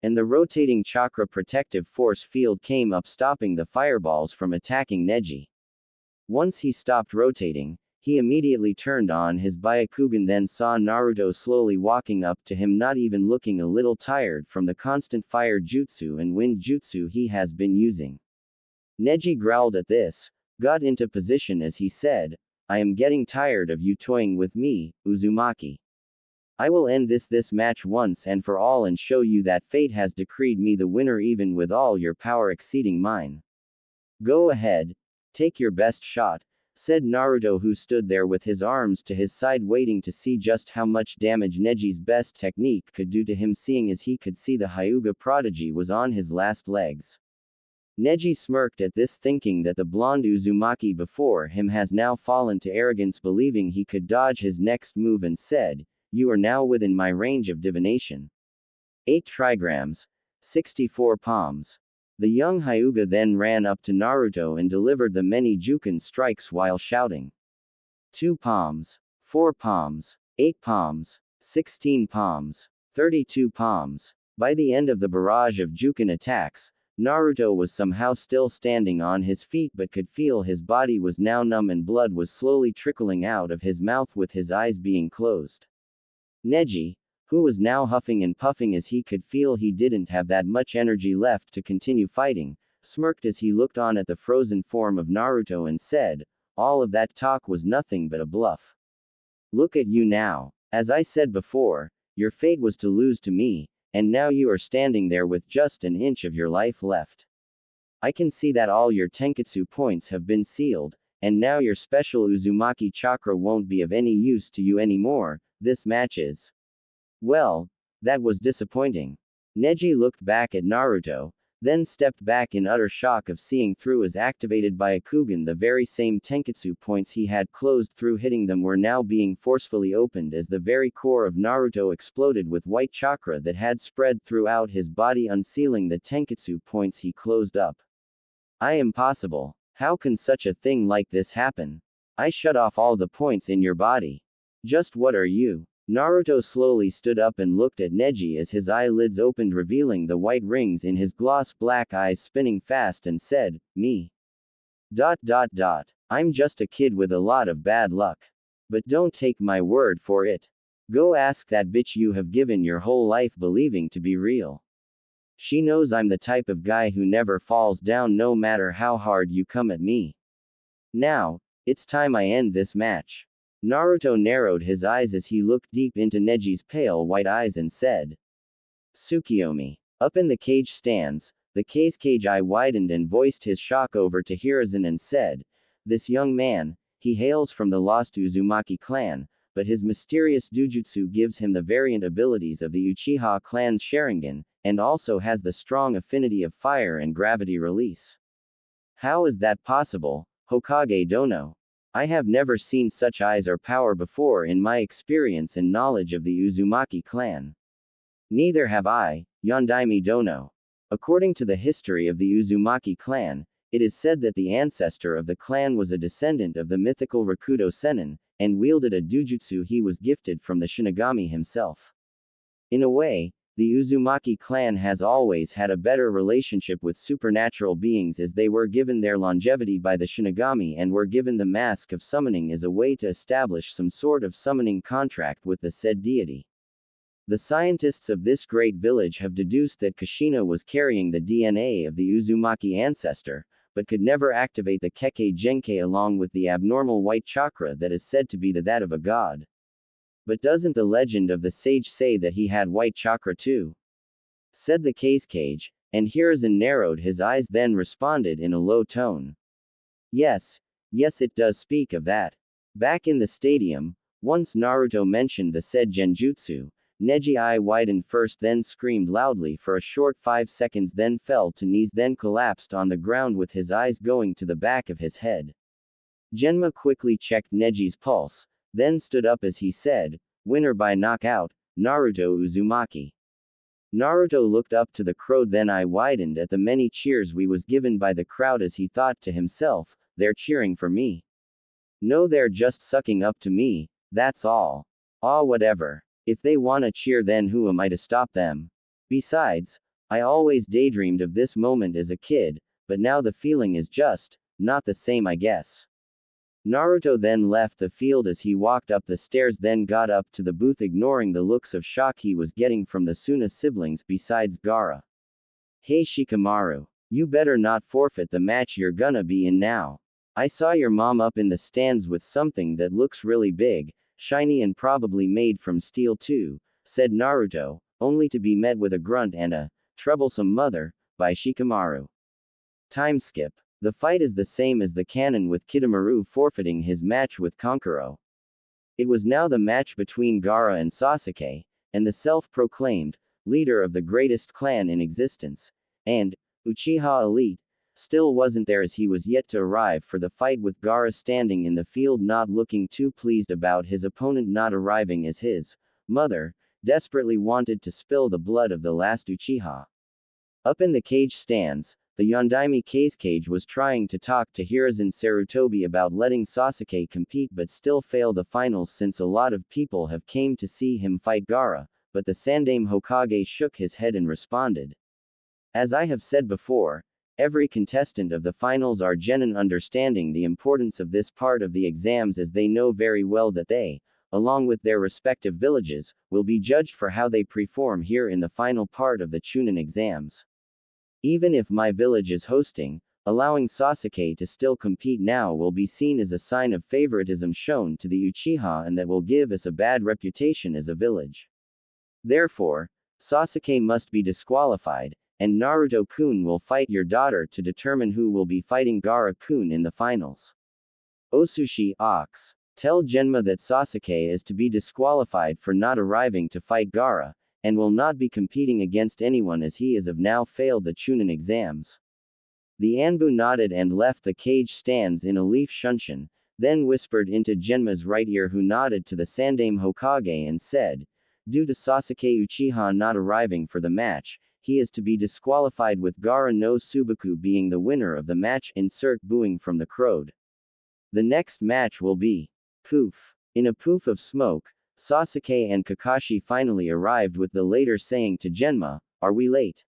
And the rotating chakra protective force field came up, stopping the fireballs from attacking Neji. Once he stopped rotating, he immediately turned on his Byakugan, then saw Naruto slowly walking up to him, not even looking, a little tired from the constant fire jutsu and wind jutsu he has been using. Neji growled at this, got into position as he said, I am getting tired of you toying with me, Uzumaki. I will end this match once and for all and show you that fate has decreed me the winner even with all your power exceeding mine. Go ahead. Take your best shot, said Naruto, who stood there with his arms to his side waiting to see just how much damage Neji's best technique could do to him, seeing as he could see the Hyuga prodigy was on his last legs. Neji smirked at this, thinking that the blonde Uzumaki before him has now fallen to arrogance, believing he could dodge his next move, and said, "You are now within my range of divination. 8 trigrams. 64 palms." The young Hyuga then ran up to Naruto and delivered the many Juken strikes while shouting, 2 palms, 4 palms, 8 palms, 16 palms, 32 palms. By the end of the barrage of Juken attacks, Naruto was somehow still standing on his feet but could feel his body was now numb and blood was slowly trickling out of his mouth with his eyes being closed. Neji, who was now huffing and puffing as he could feel he didn't have that much energy left to continue fighting, smirked as he looked on at the frozen form of Naruto and said, "All of that talk was nothing but a bluff. Look at you now. As I said before, your fate was to lose to me, and now you are standing there with just an inch of your life left. I can see that all your Tenketsu points have been sealed, and now your special Uzumaki chakra won't be of any use to you anymore. This match is..." Well, that was disappointing. Neji looked back at Naruto, then stepped back in utter shock of seeing through as activated by Akugan the very same Tenketsu points he had closed through hitting them were now being forcefully opened as the very core of Naruto exploded with white chakra that had spread throughout his body, unsealing the Tenketsu points he closed up. Impossible. How can such a thing like this happen? I shut off all the points in your body. Just what are you? Naruto slowly stood up and looked at Neji as his eyelids opened, revealing the white rings in his gloss black eyes spinning fast, and said, "Me. ... I'm just a kid with a lot of bad luck. But don't take my word for it. Go ask that bitch you have given your whole life believing to be real. She knows I'm the type of guy who never falls down no matter how hard you come at me. Now, it's time I end this match." Naruto narrowed his eyes as he looked deep into Neji's pale white eyes and said, "Tsukiyomi." Up in the cage stands, the cage eye widened and voiced his shock over to Hiruzen and said, "This young man, he hails from the lost Uzumaki clan, but his mysterious Dujutsu gives him the variant abilities of the Uchiha clan's Sharingan, and also has the strong affinity of fire and gravity release. How is that possible, Hokage Dono? I have never seen such eyes or power before in my experience and knowledge of the Uzumaki clan. Neither have I, Yondaime Dono." According to the history of the Uzumaki clan, it is said that the ancestor of the clan was a descendant of the mythical Rakudo Sennin, and wielded a dujutsu he was gifted from the Shinigami himself. In a way, the Uzumaki clan has always had a better relationship with supernatural beings, as they were given their longevity by the Shinigami and were given the mask of summoning as a way to establish some sort of summoning contract with the said deity. The scientists of this great village have deduced that Kushina was carrying the DNA of the Uzumaki ancestor, but could never activate the Kekkei Genkai along with the abnormal white chakra that is said to be that of a god. But doesn't the legend of the sage say that he had white chakra too? Said the cage, and Hiruzen narrowed his eyes, then responded in a low tone. Yes, it does speak of that. Back in the stadium, once Naruto mentioned the said genjutsu, Neji eye widened first, then screamed loudly for a short 5 seconds, then fell to knees, then collapsed on the ground with his eyes going to the back of his head. Genma quickly checked Neji's pulse, then stood up as he said, "Winner by knockout, Naruto Uzumaki." Naruto looked up to the crowd, then eye widened at the many cheers we was given by the crowd as he thought to himself, "They're cheering for me. No, they're just sucking up to me, that's all. Whatever. If they wanna cheer, then who am I to stop them? Besides, I always daydreamed of this moment as a kid, but now the feeling is just not the same, I guess." Naruto then left the field as he walked up the stairs, then got up to the booth, ignoring the looks of shock he was getting from the Suna siblings besides Gaara. "Hey Shikamaru, you better not forfeit the match you're gonna be in now. I saw your mom up in the stands with something that looks really big, shiny and probably made from steel too, said Naruto, only to be met with a grunt and a troublesome mother by Shikamaru. Time skip. The fight is the same as the canon with Kidomaru forfeiting his match with Kankuro. It was now the match between Gaara and Sasuke, and the self-proclaimed leader of the greatest clan in existence, and Uchiha elite, still wasn't there as he was yet to arrive for the fight with Gaara standing in the field not looking too pleased about his opponent not arriving as his mother desperately wanted to spill the blood of the last Uchiha. Up in the cage stands, the Yondaime Kazekage was trying to talk to Hiruzen Sarutobi about letting Sasuke compete but still fail the finals since a lot of people have came to see him fight Gaara, but the Sandaime Hokage shook his head and responded. As I have said before, every contestant of the finals are genin understanding the importance of this part of the exams as they know very well that they, along with their respective villages, will be judged for how they perform here in the final part of the Chunin exams. Even if my village is hosting, allowing Sasuke to still compete now will be seen as a sign of favoritism shown to the Uchiha and that will give us a bad reputation as a village. Therefore, Sasuke must be disqualified, and Naruto-kun will fight your daughter to determine who will be fighting Gaara-kun in the finals. Osushi Ox. Tell Genma that Sasuke is to be disqualified for not arriving to fight Gaara, and will not be competing against anyone as he as of now failed the Chunin exams. The Anbu nodded and left the cage stands in a leaf shunshin, then whispered into Genma's right ear who nodded to the Sandaime Hokage and said, due to Sasuke Uchiha not arriving for the match, he is to be disqualified with Gaara no Subaku being the winner of the match. Insert booing from the crowd. The next match will be poof. In a poof of smoke, Sasuke and Kakashi finally arrived with the latter saying to Genma, are we late?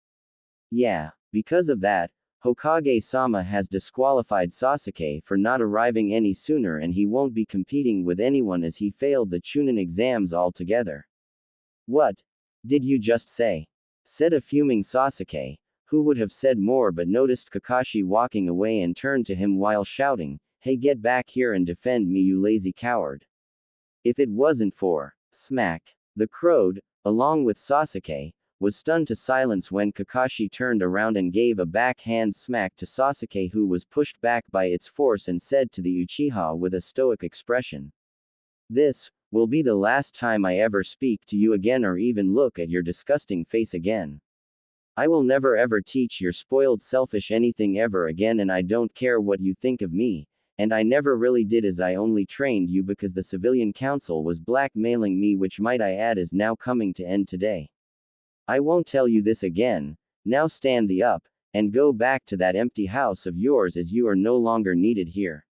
Yeah, because of that, Hokage-sama has disqualified Sasuke for not arriving any sooner and he won't be competing with anyone as he failed the Chunin exams altogether. What did you just say? Said a fuming Sasuke, who would have said more but noticed Kakashi walking away and turned to him while shouting, hey, get back here and defend me, you lazy coward. If it wasn't for smack, the crowd, along with Sasuke, was stunned to silence when Kakashi turned around and gave a backhand smack to Sasuke who was pushed back by its force and said to the Uchiha with a stoic expression. This will be the last time I ever speak to you again or even look at your disgusting face again. I will never ever teach your spoiled selfish anything ever again and I don't care what you think of me, and I never really did as I only trained you because the civilian council was blackmailing me which might I add is now coming to end today. I won't tell you this again, now stand thee up, and go back to that empty house of yours as you are no longer needed here.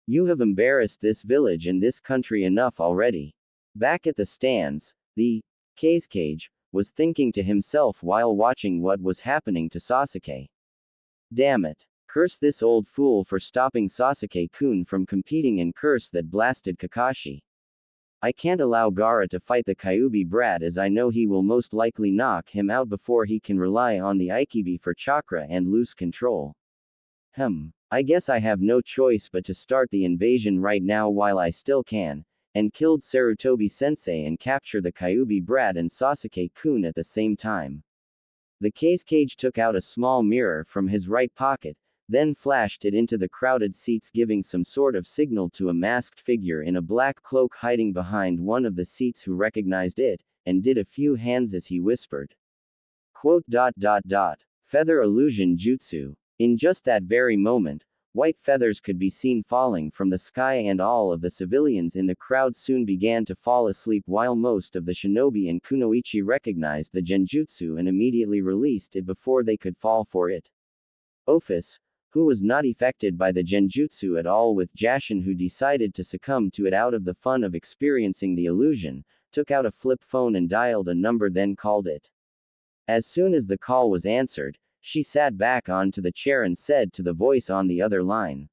You have embarrassed this village and this country enough already. Back at the stands, the Kazekage was thinking to himself while watching what was happening to Sasuke. Damn it. Curse this old fool for stopping Sasuke-kun from competing and curse that blasted Kakashi. I can't allow Gaara to fight the Kyuubi brat as I know he will most likely knock him out before he can rely on the Ikibi for chakra and lose control. I guess I have no choice but to start the invasion right now while I still can, and killed Sarutobi-sensei and capture the Kyuubi brat and Sasuke-kun at the same time. The Kazekage took out a small mirror from his right pocket, then flashed it into the crowded seats giving some sort of signal to a masked figure in a black cloak hiding behind one of the seats who recognized it, and did a few hands as he whispered. Feather illusion jutsu. In just that very moment, white feathers could be seen falling from the sky and all of the civilians in the crowd soon began to fall asleep while most of the shinobi and kunoichi recognized the genjutsu and immediately released it before they could fall for it. Office, who was not affected by the genjutsu at all with Jashin who decided to succumb to it out of the fun of experiencing the illusion, took out a flip phone and dialed a number then called it. As soon as the call was answered, she sat back onto the chair and said to the voice on the other line.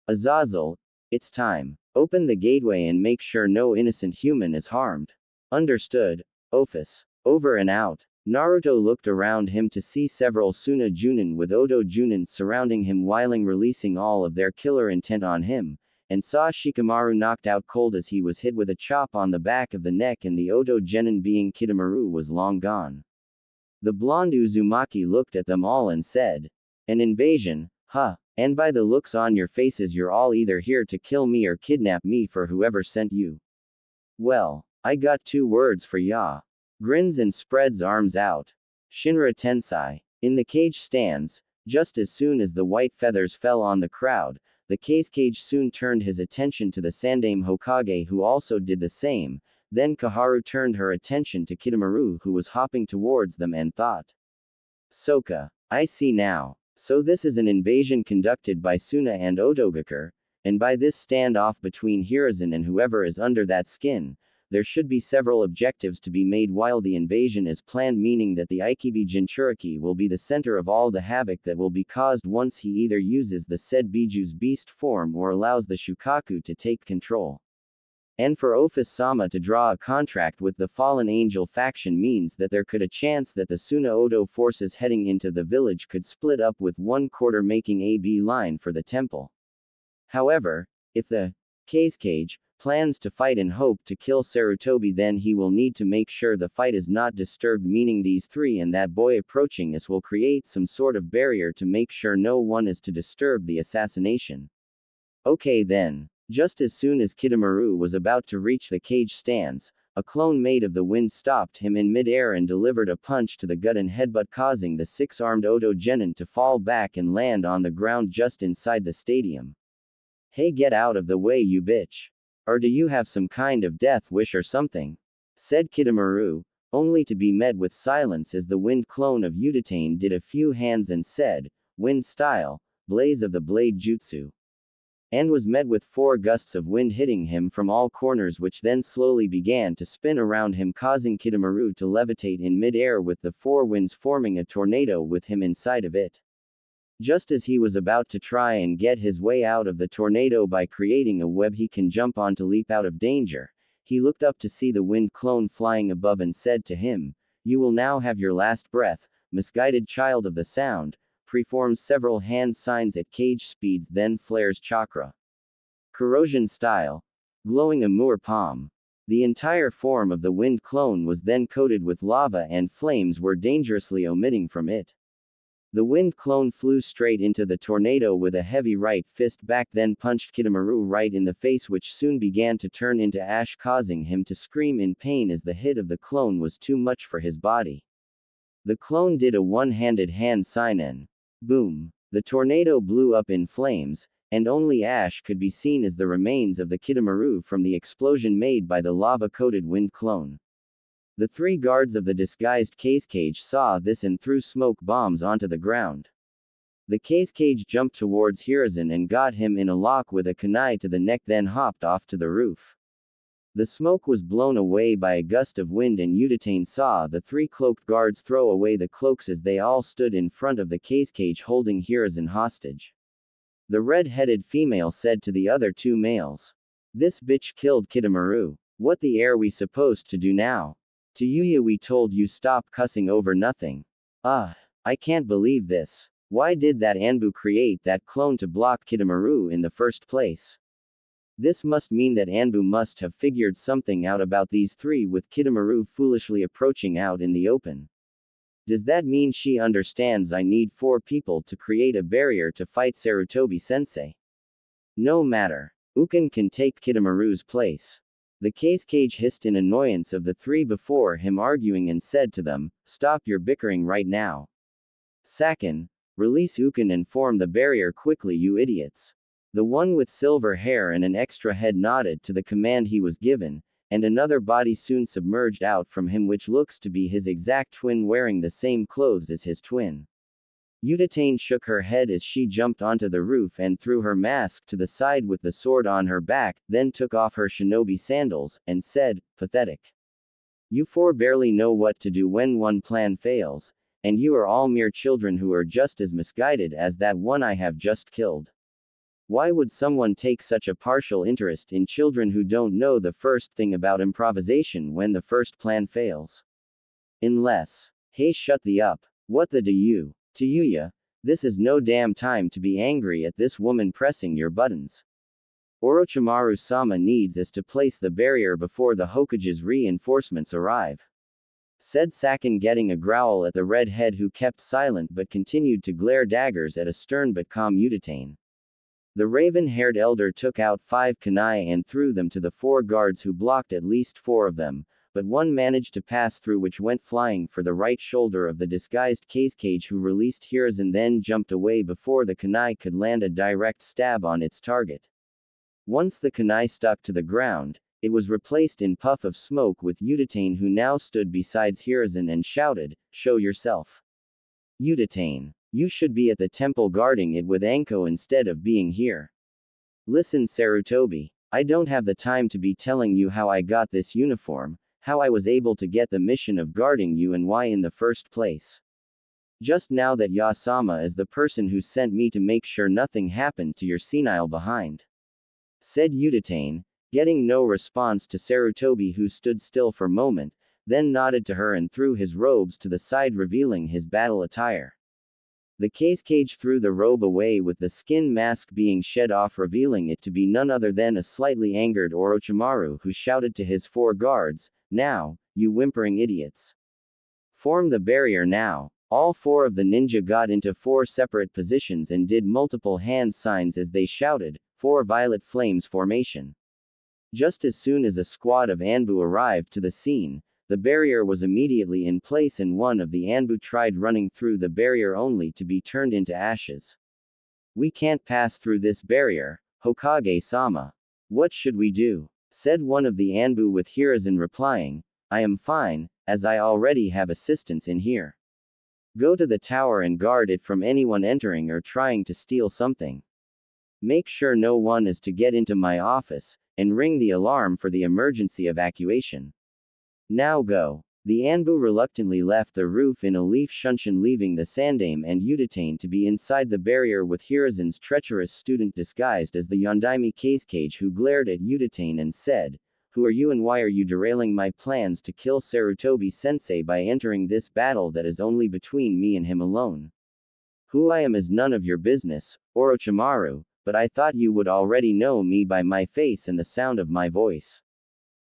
Azazel, it's time. Open the gateway and make sure no innocent human is harmed. Understood, Office. Over and out. Naruto looked around him to see several Suna Junin with Odo Junin surrounding him while releasing all of their killer intent on him, and saw Shikamaru knocked out cold as he was hit with a chop on the back of the neck, and the Odo Genin being Kitamaru was long gone. The blonde Uzumaki looked at them all and said, "An invasion, huh? And by the looks on your faces you're all either here to kill me or kidnap me for whoever sent you. Well, I got 2 words for ya." Grins and spreads arms out. Shinra Tensei. In the cage stands, just as soon as the white feathers fell on the crowd, the cage soon turned his attention to the Sandaime Hokage, who also did the same. Then Kaharu turned her attention to Kitamaru, who was hopping towards them, and thought, "Soka, I see now. So this is an invasion conducted by Suna and Otogakur, and by this standoff between Hiruzen and whoever is under that skin, there should be several objectives to be made while the invasion is planned, meaning that the Ikibi Jinchuriki will be the center of all the havoc that will be caused once he either uses the said Biju's beast form or allows the Shukaku to take control. And for Office-sama to draw a contract with the Fallen Angel faction means that there could a chance that the Suna-Odo forces heading into the village could split up with one quarter, making a beeline for the temple. However, if the cage plans to fight and hope to kill Sarutobi, then he will need to make sure the fight is not disturbed, meaning these three and that boy approaching us will create some sort of barrier to make sure no one is to disturb the assassination. Okay then. Just as soon as Kitamaru was about to reach the cage stands, a clone made of the wind stopped him in mid-air and delivered a punch to the gut and headbutt, causing the 6-armed Odo Genin to fall back and land on the ground just inside the stadium. "Hey, get out of the way, you bitch. Or do you have some kind of death wish or something?" said Kitamaru, only to be met with silence as the wind clone of Udatane did a few hands and said, "Wind style, blaze of the blade jutsu," and was met with 4 gusts of wind hitting him from all corners, which then slowly began to spin around him, causing Kitamaru to levitate in mid-air with the 4 winds forming a tornado with him inside of it. Just as he was about to try and get his way out of the tornado by creating a web he can jump on to leap out of danger, he looked up to see the wind clone flying above and said to him, "You will now have your last breath, misguided child of the sound." Preforms several hand signs at cage speeds, then flares chakra. Corrosion style. Glowing Amur palm. The entire form of the wind clone was then coated with lava, and flames were dangerously emitting from it. The wind clone flew straight into the tornado with a heavy right fist back, then punched Kitamaru right in the face, which soon began to turn into ash, causing him to scream in pain as the hit of the clone was too much for his body. The clone did a one-handed hand sign and boom! The tornado blew up in flames, and only ash could be seen as the remains of the Kitamaru from the explosion made by the lava-coated wind clone. The 3 guards of the disguised cage saw this and threw smoke bombs onto the ground. The cage jumped towards Hiruzen and got him in a lock with a kunai to the neck, then hopped off to the roof. The smoke was blown away by a gust of wind, and Udatane saw the 3 cloaked guards throw away the cloaks as they all stood in front of the cage holding Hiruzen hostage. The red-headed female said to the other 2 males, "This bitch killed Kitamaru. What the air we supposed to do now? To Yuya we told you stop cussing over nothing. I can't believe this. Why did that Anbu create that clone to block Kitamaru in the first place? This must mean that Anbu must have figured something out about these 3 with Kitamaru foolishly approaching out in the open. Does that mean she understands I need 4 people to create a barrier to fight Sarutobi-sensei? No matter. Uken can take Kitamaru's place." The cage hissed in annoyance of the 3 before him, arguing, and said to them, "Stop your bickering right now. Sakin, release Uken and form the barrier quickly, you idiots." The one with silver hair and an extra head nodded to the command he was given, and another body soon submerged out from him, which looks to be his exact twin wearing the same clothes as his twin. Udatane shook her head as she jumped onto the roof and threw her mask to the side with the sword on her back, then took off her shinobi sandals, and said, "Pathetic. You 4 barely know what to do when one plan fails, and you are all mere children who are just as misguided as that one I have just killed. Why would someone take such a partial interest in children who don't know the first thing about improvisation when the first plan fails? Unless Hey, shut the up. What the do you? To Yuya, this is no damn time to be angry at this woman pressing your buttons. Orochimaru-sama needs us to place the barrier before the Hokage's reinforcements arrive, said Sakin, getting a growl at the redhead, who kept silent but continued to glare daggers at a stern but calm Udatane. The raven-haired elder took out 5 kunai and threw them to the 4 guards, who blocked at least 4 of them, but one managed to pass through, which went flying for the right shoulder of the disguised Kazekage, who released Hiruzen, then jumped away before the kunai could land a direct stab on its target. Once the kunai stuck to the ground, it was replaced in puff of smoke with Udatane, who now stood beside Hiruzen and shouted, "Show yourself. Udatane. You should be at the temple guarding it with Anko instead of being here. Listen, Sarutobi, I don't have the time to be telling you how I got this uniform, how I was able to get the mission of guarding you, and why in the first place. Just now that Yasama is the person who sent me to make sure nothing happened to your senile behind," said Udatane, getting no response to Sarutobi, who stood still for a moment, then nodded to her and threw his robes to the side, revealing his battle attire. The Kazekage threw the robe away, with the skin mask being shed off, revealing it to be none other than a slightly angered Orochimaru, who shouted to his 4 guards, "Now, you whimpering idiots. Form the barrier now." All 4 of the ninja got into 4 separate positions and did multiple hand signs as they shouted, "For violet flames formation." Just as soon as a squad of Anbu arrived to the scene, the barrier was immediately in place, and one of the Anbu tried running through the barrier only to be turned into ashes. "We can't pass through this barrier, Hokage-sama. What should we do?" said one of the Anbu, with Hiruzen replying, "I am fine, as I already have assistants in here. Go to the tower and guard it from anyone entering or trying to steal something. Make sure no one is to get into my office, and ring the alarm for the emergency evacuation. Now go." The Anbu reluctantly left the roof in a leaf shunshin, leaving the Sandaime and Udatane to be inside the barrier with Hiruzen's treacherous student disguised as the Yondaime Kazekage, who glared at Udatane and said, "Who are you and why are you derailing my plans to kill Sarutobi-sensei by entering this battle that is only between me and him alone? Who I am is none of your business, Orochimaru, but I thought you would already know me by my face and the sound of my voice.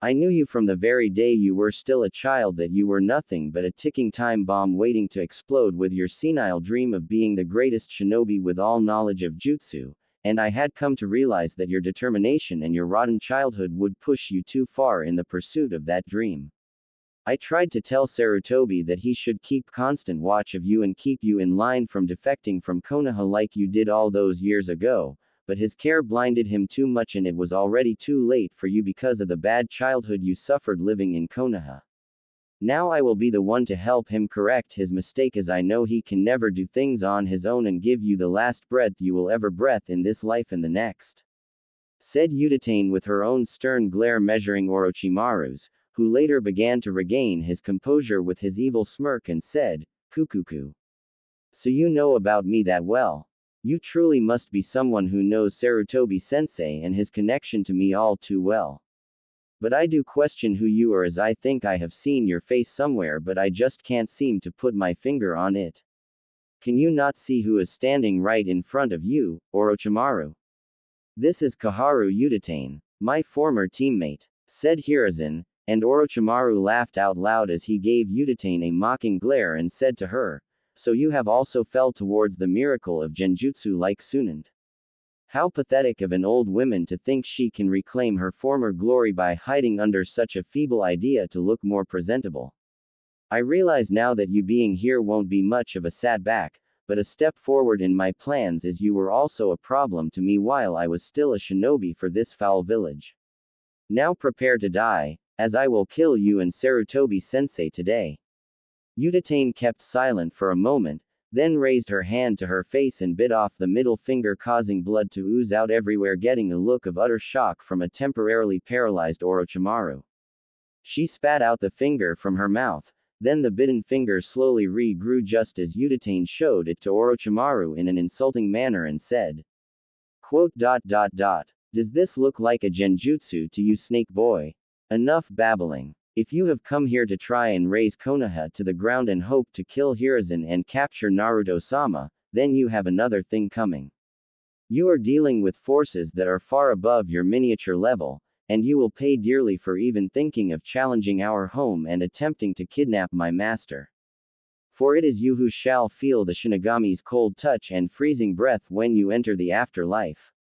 I knew you from the very day you were still a child, that you were nothing but a ticking time bomb waiting to explode with your senile dream of being the greatest shinobi with all knowledge of jutsu, and I had come to realize that your determination and your rotten childhood would push you too far in the pursuit of that dream. I tried to tell Sarutobi that he should keep constant watch of you and keep you in line from defecting from Konoha like you did all those years ago, but his care blinded him too much, and it was already too late for you because of the bad childhood you suffered living in Konoha. Now I will be the one to help him correct his mistake, as I know he can never do things on his own, and give you the last breath you will ever breath in this life and the next," said Udatane, with her own stern glare measuring Orochimaru's, who later began to regain his composure with his evil smirk and said, "Kukuku. So you know about me that well. You truly must be someone who knows Sarutobi-sensei and his connection to me all too well. But I do question who you are, as I think I have seen your face somewhere, but I just can't seem to put my finger on it. Can you not see who is standing right in front of you, Orochimaru? This is Kaharu Udatane, my former teammate," said Hiruzen, and Orochimaru laughed out loud as he gave Udatane a mocking glare and said to her, "So you have also fell towards the miracle of genjutsu like Tsunade. How pathetic of an old woman to think she can reclaim her former glory by hiding under such a feeble idea to look more presentable. I realize now that you being here won't be much of a setback, but a step forward in my plans, as you were also a problem to me while I was still a shinobi for this foul village. Now prepare to die, as I will kill you and Sarutobi-sensei today." Udatane kept silent for a moment, then raised her hand to her face and bit off the middle finger, causing blood to ooze out everywhere, getting a look of utter shock from a temporarily paralyzed Orochimaru. She spat out the finger from her mouth, then the bitten finger slowly regrew just as Udatane showed it to Orochimaru in an insulting manner and said, quote, "Does this look like a genjutsu to you, snake boy? Enough babbling. If you have come here to try and raise Konoha to the ground and hope to kill Hiruzen and capture Naruto-sama, then you have another thing coming. You are dealing with forces that are far above your miniature level, and you will pay dearly for even thinking of challenging our home and attempting to kidnap my master. For it is you who shall feel the Shinigami's cold touch and freezing breath when you enter the afterlife.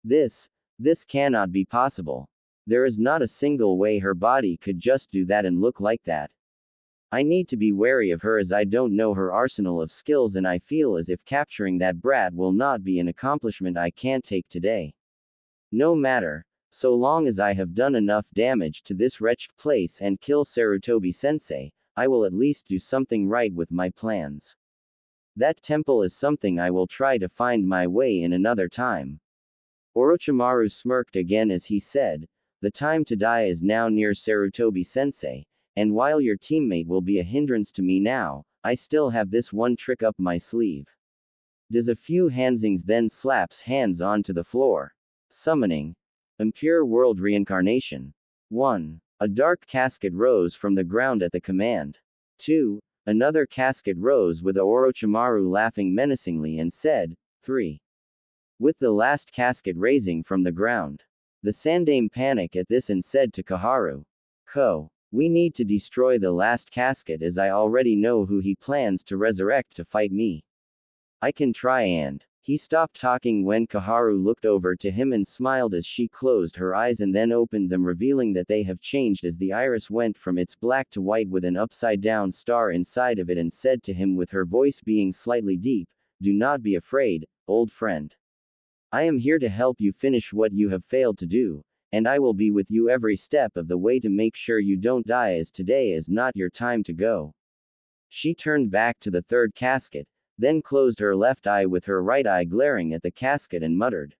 This cannot be possible. There is not a single way her body could just do that and look like that. I need to be wary of her as I don't know her arsenal of skills and I feel as if capturing that brat will not be an accomplishment I can't take today. No matter, so long as I have done enough damage to this wretched place and kill Sarutobi-sensei, I will at least do something right with my plans. That temple is something I will try to find my way in another time. Orochimaru smirked again as he said, the time to die is now near Sarutobi-sensei, and while your teammate will be a hindrance to me now, I still have this one trick up my sleeve. Does a few handsings then slaps hands onto the floor. Summoning. Impure World Reincarnation. 1. A dark casket rose from the ground at the command. 2. Another casket rose with Orochimaru laughing menacingly and said, 3. With the last casket raising from the ground. The Sandaime panicked at this and said to Koharu, Ko, we need to destroy the last casket as I already know who he plans to resurrect to fight me. I can try and. He stopped talking when Koharu looked over to him and smiled as she closed her eyes and then opened them, revealing that they have changed as the iris went from its black to white with an upside-down star inside of it, and said to him with her voice being slightly deep, do not be afraid, old friend. I am here to help you finish what you have failed to do, and I will be with you every step of the way to make sure you don't die, as today is not your time to go. She turned back to the third casket, then closed her left eye with her right eye glaring at the casket and muttered,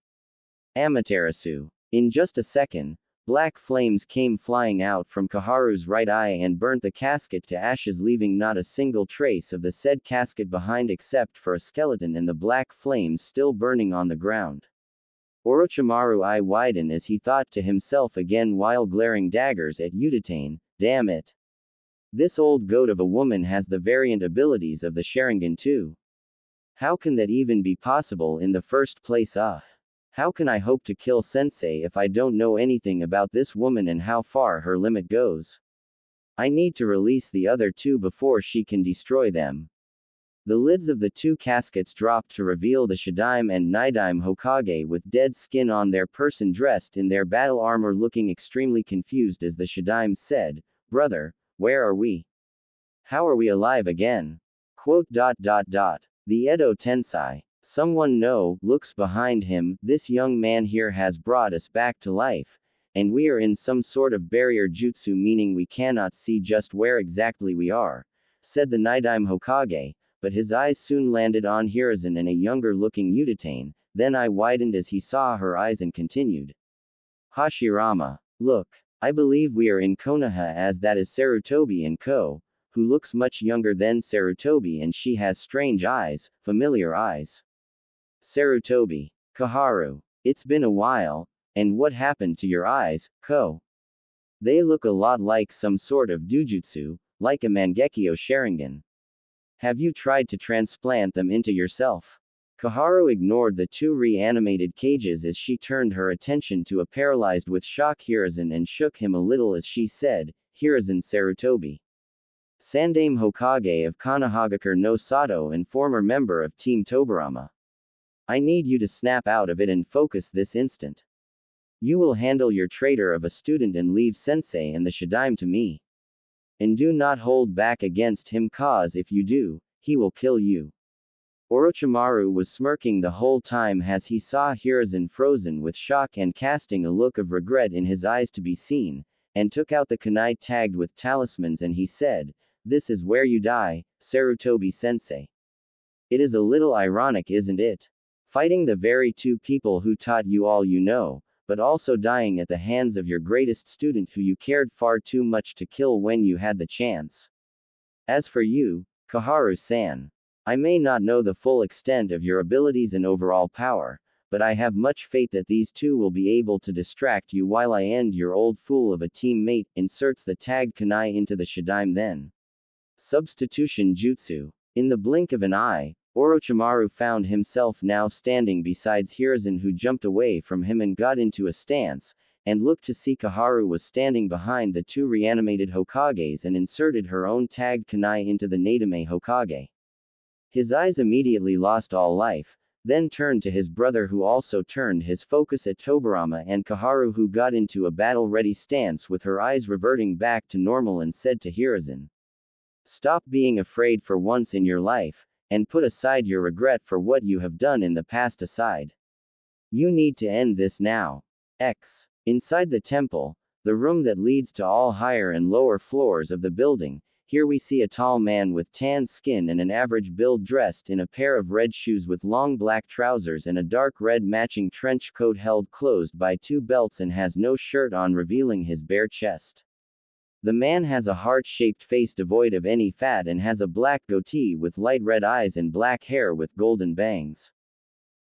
Amaterasu. In just a second, black flames came flying out from Koharu's right eye and burnt the casket to ashes, leaving not a single trace of the said casket behind except for a skeleton and the black flames still burning on the ground. Orochimaru's eye widened as he thought to himself again while glaring daggers at Udatane, damn it. This old goat of a woman has the variant abilities of the Sharingan too. How can that even be possible in the first place? How can I hope to kill Sensei if I don't know anything about this woman and how far her limit goes? I need to release the other two before she can destroy them. The lids of the two caskets dropped to reveal the Shidaime and Nidaime Hokage with dead skin on their person, dressed in their battle armor, looking extremely confused as the Shidaime said, Brother, where are we? How are we alive again? Quote. The Edo Tensei. Someone looks behind him, this young man here has brought us back to life, and we are in some sort of barrier jutsu, meaning we cannot see just where exactly we are, said the Nidaime Hokage, but his eyes soon landed on Hiruzen and a younger-looking Udatane, then eye widened as he saw her eyes and continued. Hashirama. Look. I believe we are in Konoha, as that is Sarutobi and Ko, who looks much younger than Sarutobi, and she has strange eyes, familiar eyes. Sarutobi. Koharu. It's been a while, and what happened to your eyes, Ko? They look a lot like some sort of dujutsu, like a Mangekyo Sharingan. Have you tried to transplant them into yourself? Koharu ignored the two reanimated cages as she turned her attention to a paralyzed with shock Hiruzen and shook him a little as she said, Hiruzen Sarutobi. Sandaime Hokage of Konohagakure no Sato and former member of Team Tobirama. I need you to snap out of it and focus this instant. You will handle your traitor of a student and leave Sensei and the Shidaime to me. And do not hold back against him, cause if you do, he will kill you. Orochimaru was smirking the whole time as he saw Hiruzen frozen with shock and casting a look of regret in his eyes to be seen, and took out the kunai tagged with talismans and he said, This is where you die, Sarutobi-sensei. It is a little ironic, isn't it? Fighting the very two people who taught you all you know, but also dying at the hands of your greatest student who you cared far too much to kill when you had the chance. As for you, Koharu-san, I may not know the full extent of your abilities and overall power, but I have much faith that these two will be able to distract you while I end your old fool of a teammate, inserts the tagged kunai into the Shadaime then. Substitution Jutsu. In the blink of an eye, Orochimaru found himself now standing beside Hiruzen, who jumped away from him and got into a stance, and looked to see Kaharu was standing behind the two reanimated Hokages and inserted her own tagged kunai into the Nadame Hokage. His eyes immediately lost all life, then turned to his brother, who also turned his focus at Tobirama and Kaharu, who got into a battle-ready stance with her eyes reverting back to normal, and said to Hiruzen, "Stop being afraid for once in your life, and put aside your regret for what you have done in the past aside. You need to end this now." Inside the temple, the room that leads to all higher and lower floors of the building, here we see a tall man with tanned skin and an average build dressed in a pair of red shoes with long black trousers and a dark red matching trench coat held closed by two belts, and has no shirt on, revealing his bare chest. The man has a heart-shaped face devoid of any fat and has a black goatee with light red eyes and black hair with golden bangs.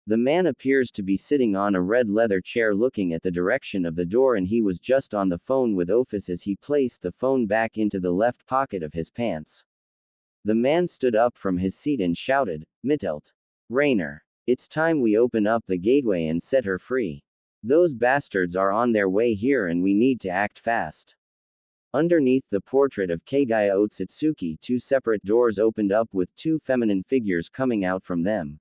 The man appears to be sitting on a red leather chair looking at the direction of the door, and he was just on the phone with Ophis as he placed the phone back into the left pocket of his pants. The man stood up from his seat and shouted, "Mittelt. Rainer. It's time we open up the gateway and set her free. Those bastards are on their way here and we need to act fast." Underneath the portrait of Kagaya Otsutsuki, two separate doors opened up with two feminine figures coming out from them.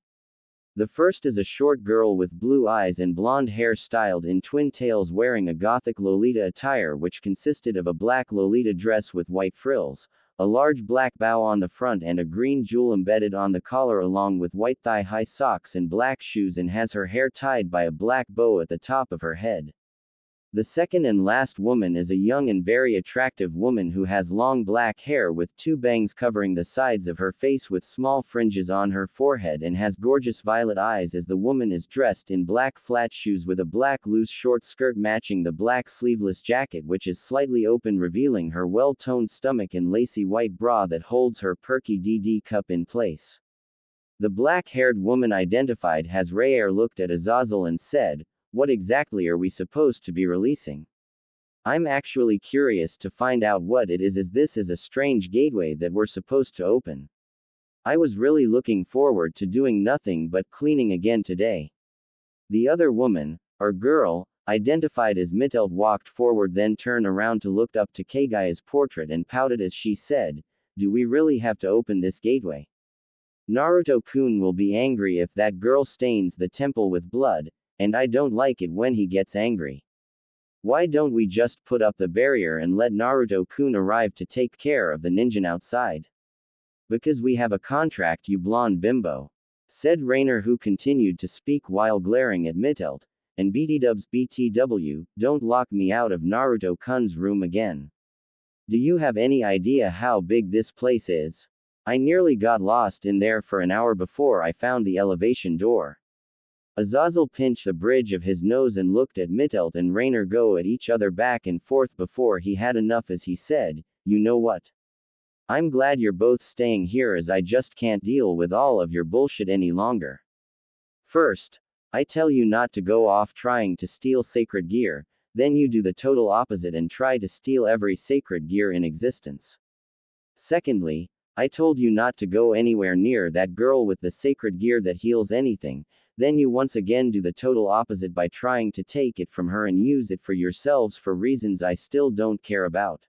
The first is a short girl with blue eyes and blonde hair styled in twin tails, wearing a gothic Lolita attire which consisted of a black Lolita dress with white frills, a large black bow on the front and a green jewel embedded on the collar, along with white thigh-high socks and black shoes, and has her hair tied by a black bow at the top of her head. The second and last woman is a young and very attractive woman who has long black hair with two bangs covering the sides of her face with small fringes on her forehead, and has gorgeous violet eyes, as the woman is dressed in black flat shoes with a black loose short skirt matching the black sleeveless jacket, which is slightly open, revealing her well-toned stomach and lacy white bra that holds her perky DD cup in place. The black-haired woman identified as Rayer looked at Azazel and said, "What exactly are we supposed to be releasing? I'm actually curious to find out what it is, as this is a strange gateway that we're supposed to open. I was really looking forward to doing nothing but cleaning again today." The other woman, or girl, identified as Mittelt, walked forward, then turned around to look up to Kagaya's portrait and pouted as she said, "Do we really have to open this gateway? Naruto-kun will be angry if that girl stains the temple with blood, and I don't like it when he gets angry. Why don't we just put up the barrier and let Naruto-kun arrive to take care of the ninja outside?" "Because we have a contract, you blonde bimbo," said Rainer, who continued to speak while glaring at Mittelt, "and BTW, don't lock me out of Naruto-kun's room again. Do you have any idea how big this place is? I nearly got lost in there for an hour before I found the elevation door." Azazel pinched the bridge of his nose and looked at Mittelt and Rainer go at each other back and forth before he had enough, as he said, "You know what? I'm glad you're both staying here, as I just can't deal with all of your bullshit any longer. First, I tell you not to go off trying to steal sacred gear, then you do the total opposite and try to steal every sacred gear in existence. Secondly, I told you not to go anywhere near that girl with the sacred gear that heals anything, then you once again do the total opposite by trying to take it from her and use it for yourselves for reasons I still don't care about.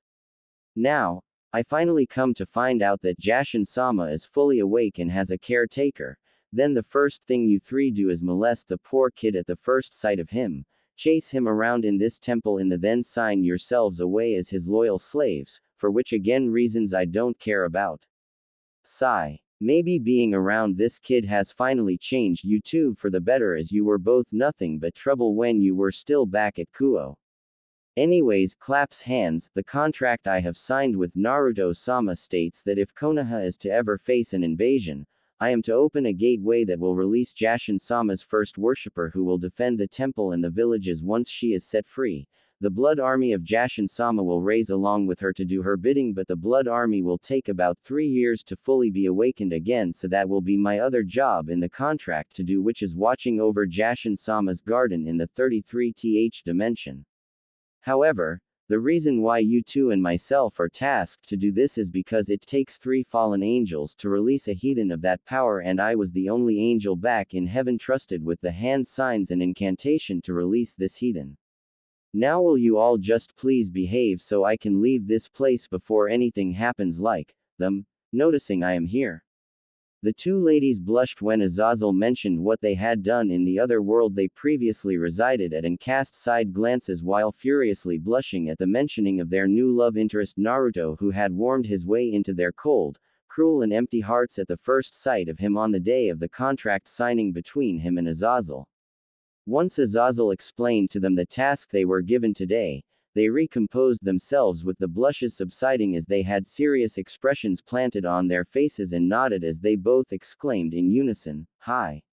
Now, I finally come to find out that Jashin-sama is fully awake and has a caretaker, then the first thing you three do is molest the poor kid at the first sight of him, chase him around in this temple, and then sign yourselves away as his loyal slaves, for which again reasons I don't care about. Sigh. Maybe being around this kid has finally changed you two for the better, as you were both nothing but trouble when you were still back at Kuo. Anyways," claps hands, "the contract I have signed with Naruto-sama states that if Konoha is to ever face an invasion, I am to open a gateway that will release Jashin-sama's first worshipper, who will defend the temple and the villages once she is set free. The Blood Army of Jashin-sama will raise along with her to do her bidding, but the Blood Army will take about 3 years to fully be awakened again, so that will be my other job in the contract to do, which is watching over Jashin-sama's garden in the 33th dimension. However, the reason why you two and myself are tasked to do this is because it takes 3 fallen angels to release a heathen of that power, and I was the only angel back in heaven trusted with the hand signs and incantation to release this heathen. Now will you all just please behave so I can leave this place before anything happens, like them noticing I am here. The 2 ladies blushed when Azazel mentioned what they had done in the other world they previously resided at, and cast side glances while furiously blushing at the mentioning of their new love interest Naruto, who had warmed his way into their cold, cruel and empty hearts at the first sight of him on the day of the contract signing between him and Azazel. Once Azazel explained to them the task they were given today, they recomposed themselves, with the blushes subsiding as they had serious expressions planted on their faces, and nodded as they both exclaimed in unison, "Hi!"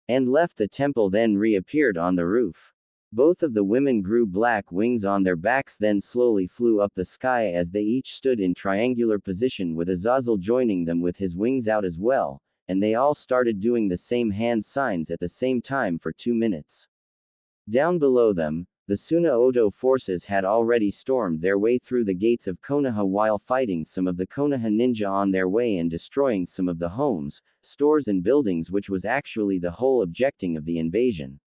and left the temple, then reappeared on the roof. Both of the women grew black wings on their backs, then slowly flew up the sky as they each stood in triangular position, with Azazel joining them with his wings out as well, and they all started doing the same hand signs at the same time for 2 minutes. Down below them, the Suna-Oto forces had already stormed their way through the gates of Konoha while fighting some of the Konoha ninja on their way and destroying some of the homes, stores and buildings, which was actually the whole objective of the invasion.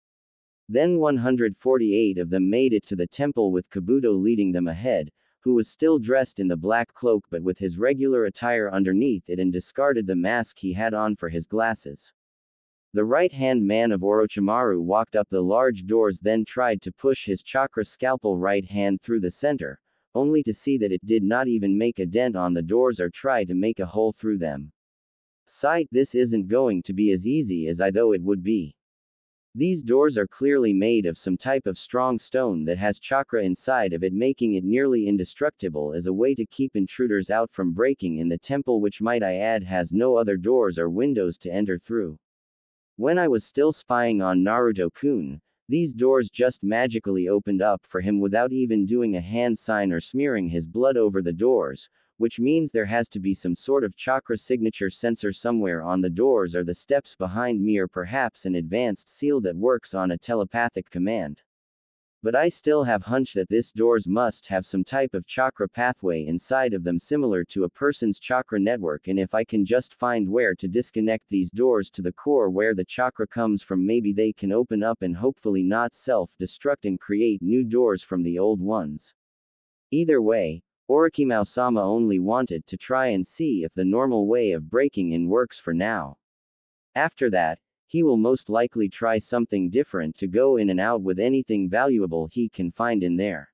Then 148 of them made it to the temple, with Kabuto leading them ahead, who was still dressed in the black cloak but with his regular attire underneath it, and discarded the mask he had on for his glasses. The right-hand man of Orochimaru walked up the large doors, then tried to push his chakra scalpel right hand through the center, only to see that it did not even make a dent on the doors or try to make a hole through them. Sigh, this isn't going to be as easy as I thought it would be. These doors are clearly made of some type of strong stone that has chakra inside of it, making it nearly indestructible as a way to keep intruders out from breaking in the temple, which, might I add, has no other doors or windows to enter through. When I was still spying on Naruto-kun, these doors just magically opened up for him without even doing a hand sign or smearing his blood over the doors, which means there has to be some sort of chakra signature sensor somewhere on the doors or the steps behind me, or perhaps an advanced seal that works on a telepathic command. But I still have hunch that this doors must have some type of chakra pathway inside of them similar to a person's chakra network, and if I can just find where to disconnect these doors to the core where the chakra comes from, maybe they can open up and hopefully not self-destruct and create new doors from the old ones. Either way, Orochimaru-sama only wanted to try and see if the normal way of breaking in works for now. After that, he will most likely try something different to go in and out with anything valuable he can find in there.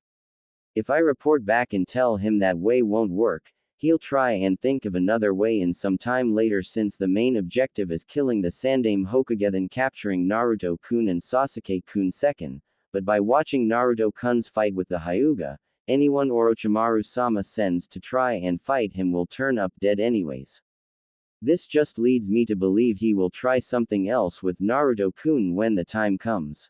If I report back and tell him that way won't work, he'll try and think of another way in some time later, since the main objective is killing the Sandaime Hokage, then capturing Naruto-kun and Sasuke-kun second, but by watching Naruto-kun's fight with the Hyuga, anyone Orochimaru-sama sends to try and fight him will turn up dead anyways. This just leads me to believe he will try something else with Naruto-kun when the time comes.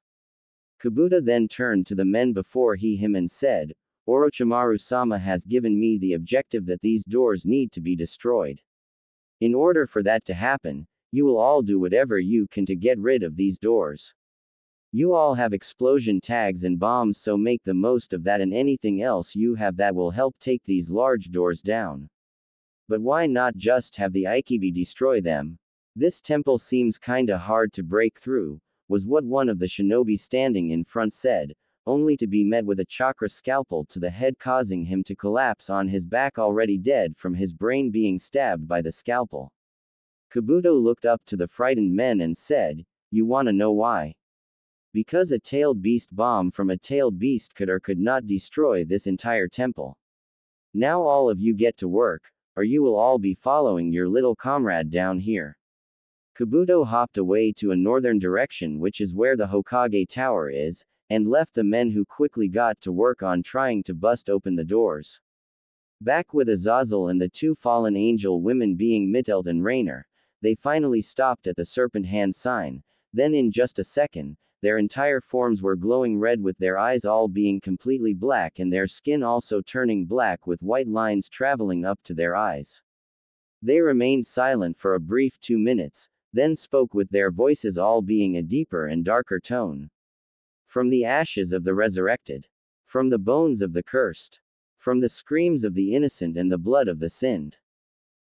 Kabuto then turned to the men before him and said, Orochimaru-sama has given me the objective that these doors need to be destroyed. In order for that to happen, you will all do whatever you can to get rid of these doors. You all have explosion tags and bombs, so make the most of that and anything else you have that will help take these large doors down. But why not just have the Aikibi destroy them? This temple seems kinda hard to break through, was what one of the shinobi standing in front said, only to be met with a chakra scalpel to the head, causing him to collapse on his back already dead from his brain being stabbed by the scalpel. Kabuto looked up to the frightened men and said, "You wanna know why? Because a tailed beast bomb from a tailed beast could or could not destroy this entire temple. Now all of you get to work, or you will all be following your little comrade down here." Kabuto hopped away to a northern direction, which is where the Hokage Tower is, and left the men, who quickly got to work on trying to bust open the doors. Back with Azazel and the 2 fallen angel women being Mittelt and Rainer, they finally stopped at the serpent hand sign. Then in just a second, their entire forms were glowing red with their eyes all being completely black and their skin also turning black with white lines traveling up to their eyes. They remained silent for a brief 2 minutes, then spoke with their voices all being a deeper and darker tone. From the ashes of the resurrected. From the bones of the cursed. From the screams of the innocent and the blood of the sinned.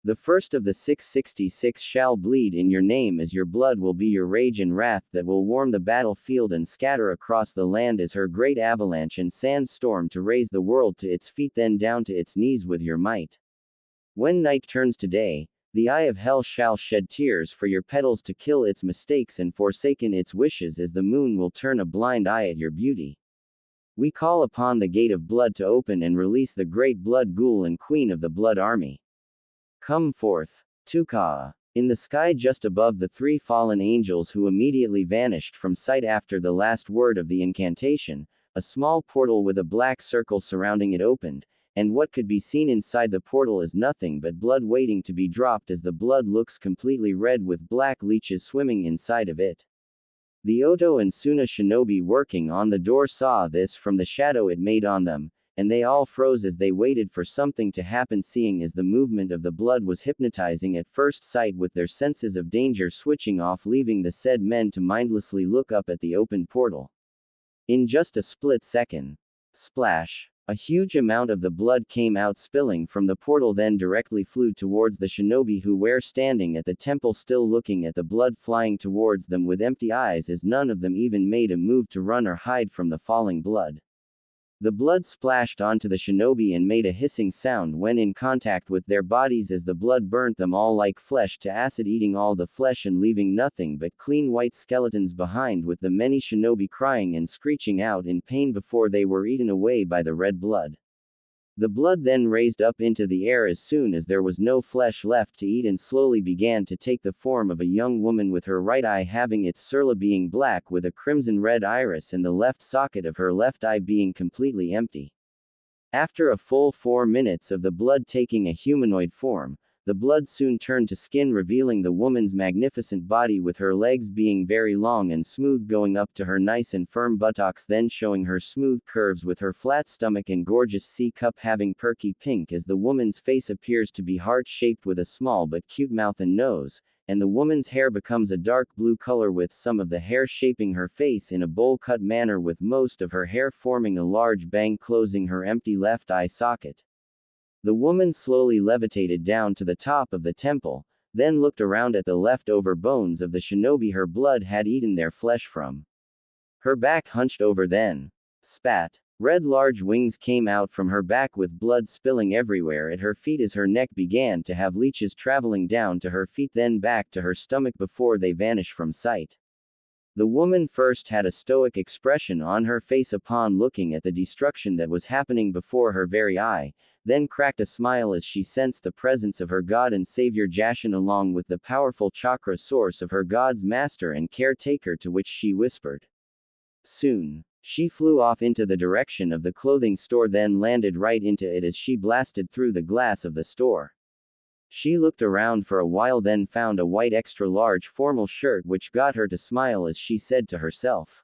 The first of the 666 shall bleed in your name as your blood will be your rage and wrath that will warm the battlefield and scatter across the land as her great avalanche and sandstorm to raise the world to its feet then down to its knees with your might. When night turns to day, the eye of hell shall shed tears for your petals to kill its mistakes and forsaken its wishes as the moon will turn a blind eye at your beauty. We call upon the gate of blood to open and release the great blood ghoul and queen of the blood army. Come forth. Tukaa. In the sky just above the 3 fallen angels who immediately vanished from sight after the last word of the incantation, a small portal with a black circle surrounding it opened, and what could be seen inside the portal is nothing but blood waiting to be dropped as the blood looks completely red with black leeches swimming inside of it. The Oto and Suna shinobi working on the door saw this from the shadow it made on them, and they all froze as they waited for something to happen seeing as the movement of the blood was hypnotizing at first sight with their senses of danger switching off leaving the said men to mindlessly look up at the open portal. In just a split second. Splash. A huge amount of the blood came out spilling from the portal then directly flew towards the shinobi who were standing at the temple still looking at the blood flying towards them with empty eyes as none of them even made a move to run or hide from the falling blood. The blood splashed onto the shinobi and made a hissing sound when in contact with their bodies as the blood burnt them all like flesh to acid eating all the flesh and leaving nothing but clean white skeletons behind with the many shinobi crying and screeching out in pain before they were eaten away by the red blood. The blood then raised up into the air as soon as there was no flesh left to eat and slowly began to take the form of a young woman with her right eye having its surla being black with a crimson-red iris and the left socket of her left eye being completely empty. After a full 4 minutes of the blood taking a humanoid form, the blood soon turned to skin revealing the woman's magnificent body with her legs being very long and smooth going up to her nice and firm buttocks then showing her smooth curves with her flat stomach and gorgeous C-cup having perky pink as the woman's face appears to be heart-shaped with a small but cute mouth and nose, and the woman's hair becomes a dark blue color with some of the hair shaping her face in a bowl-cut manner with most of her hair forming a large bang closing her empty left eye socket. The woman slowly levitated down to the top of the temple, then looked around at the leftover bones of the shinobi her blood had eaten their flesh from. Her back hunched over then. Spat. Red large wings came out from her back with blood spilling everywhere at her feet as her neck began to have leeches traveling down to her feet then back to her stomach before they vanished from sight. The woman first had a stoic expression on her face upon looking at the destruction that was happening before her very eye, then cracked a smile as she sensed the presence of her god and savior Jashin along with the powerful chakra source of her god's master and caretaker to which she whispered. Soon. She flew off into the direction of the clothing store then landed right into it as she blasted through the glass of the store. She looked around for a while then found a white extra large formal shirt which got her to smile as she said to herself.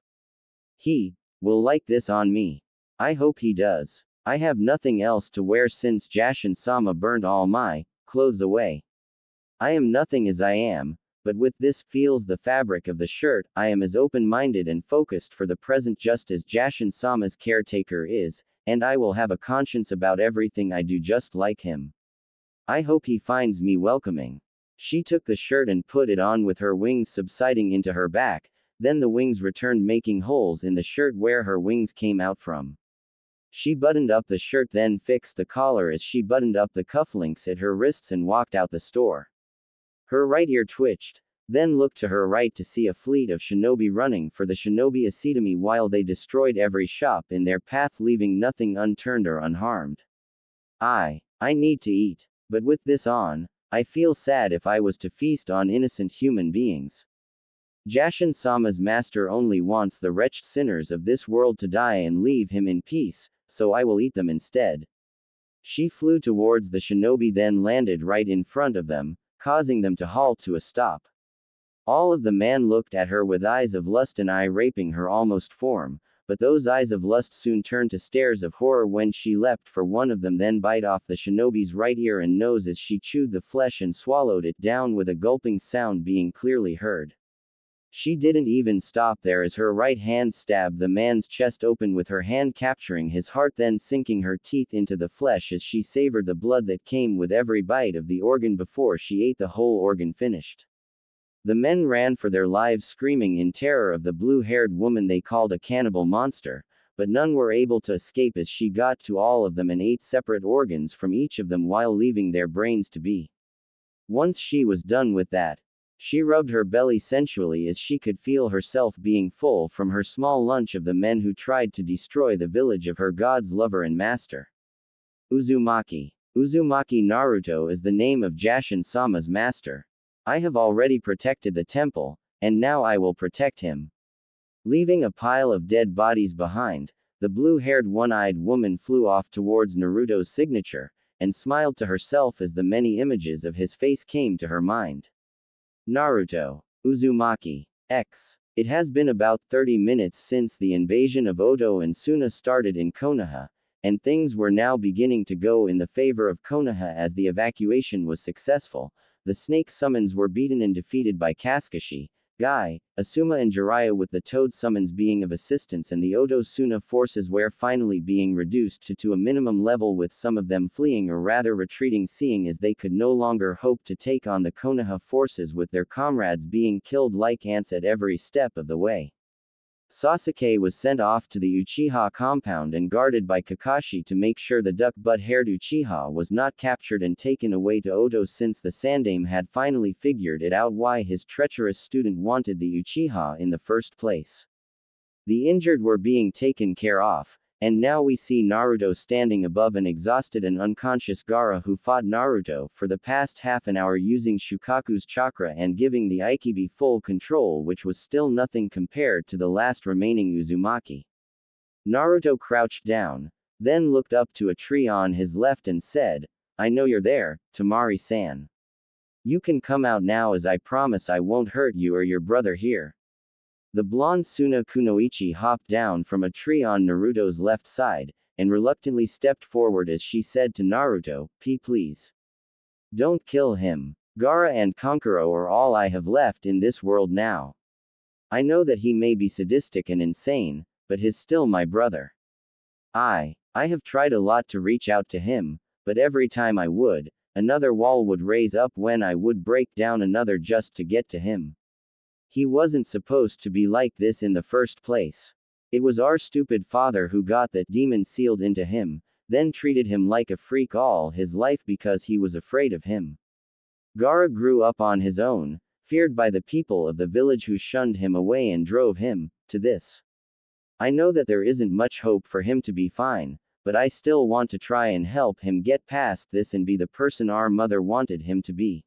He will like this on me. I hope he does. I have nothing else to wear since Jashin-sama burnt all my clothes away. I am nothing as I am, but with this feels the fabric of the shirt, I am as open-minded and focused for the present just as Jashin-sama's caretaker is, and I will have a conscience about everything I do just like him. I hope he finds me welcoming. She took the shirt and put it on with her wings subsiding into her back, then the wings returned making holes in the shirt where her wings came out from. She buttoned up the shirt then fixed the collar as she buttoned up the cufflinks at her wrists and walked out the store. Her right ear twitched, then looked to her right to see a fleet of shinobi running for the shinobi academy while they destroyed every shop in their path leaving nothing unturned or unharmed. I need to eat. But with this on, I feel sad if I was to feast on innocent human beings. Jashin-sama's master only wants the wretched sinners of this world to die and leave him in peace, so I will eat them instead. She flew towards the shinobi then landed right in front of them, causing them to halt to a stop. All of the man looked at her with eyes of lust and eye-raping her almost form, but those eyes of lust soon turned to stares of horror when she leapt for one of them, then bite off the shinobi's right ear and nose as she chewed the flesh and swallowed it down with a gulping sound being clearly heard. She didn't even stop there as her right hand stabbed the man's chest open with her hand, capturing his heart, then sinking her teeth into the flesh as she savored the blood that came with every bite of the organ before she ate the whole organ finished. The men ran for their lives, screaming in terror of the blue-haired woman they called a cannibal monster, but none were able to escape as she got to all of them and ate separate organs from each of them while leaving their brains to be. Once she was done with that, she rubbed her belly sensually as she could feel herself being full from her small lunch of the men who tried to destroy the village of her god's lover and master. Uzumaki. Uzumaki Naruto is the name of Jashin-sama's master. I have already protected the temple, and now I will protect him. Leaving a pile of dead bodies behind, the blue-haired one-eyed woman flew off towards Naruto's signature, and smiled to herself as the many images of his face came to her mind. Naruto. Uzumaki. X. It has been about 30 minutes since the invasion of Oto and Suna started in Konoha, and things were now beginning to go in the favor of Konoha as the evacuation was successful. The snake summons were beaten and defeated by Kakashi, Guy, Asuma and Jiraiya, with the toad summons being of assistance, and the Oto-Suna forces were finally being reduced to a minimum level, with some of them fleeing or rather retreating, seeing as they could no longer hope to take on the Konoha forces with their comrades being killed like ants at every step of the way. Sasuke was sent off to the Uchiha compound and guarded by Kakashi to make sure the duck-butt-haired Uchiha was not captured and taken away to Oto, since the Sandaime had finally figured it out why his treacherous student wanted the Uchiha in the first place. The injured were being taken care of, and now we see Naruto standing above an exhausted and unconscious Gaara, who fought Naruto for the past half an hour using Shukaku's chakra and giving the Aikibi full control, which was still nothing compared to the last remaining Uzumaki. Naruto crouched down, then looked up to a tree on his left and said, "I know you're there, Tamari-san. You can come out now, as I promise I won't hurt you or your brother here." The blonde Suna Kunoichi hopped down from a tree on Naruto's left side, and reluctantly stepped forward as she said to Naruto, Please. Don't kill him. Gaara and Kankuro are all I have left in this world now. I know that he may be sadistic and insane, but he's still my brother. I have tried a lot to reach out to him, but every time I would, another wall would raise up when I would break down another just to get to him. He wasn't supposed to be like this in the first place. It was our stupid father who got that demon sealed into him, then treated him like a freak all his life because he was afraid of him. Gaara grew up on his own, feared by the people of the village who shunned him away and drove him to this. I know that there isn't much hope for him to be fine, but I still want to try and help him get past this and be the person our mother wanted him to be.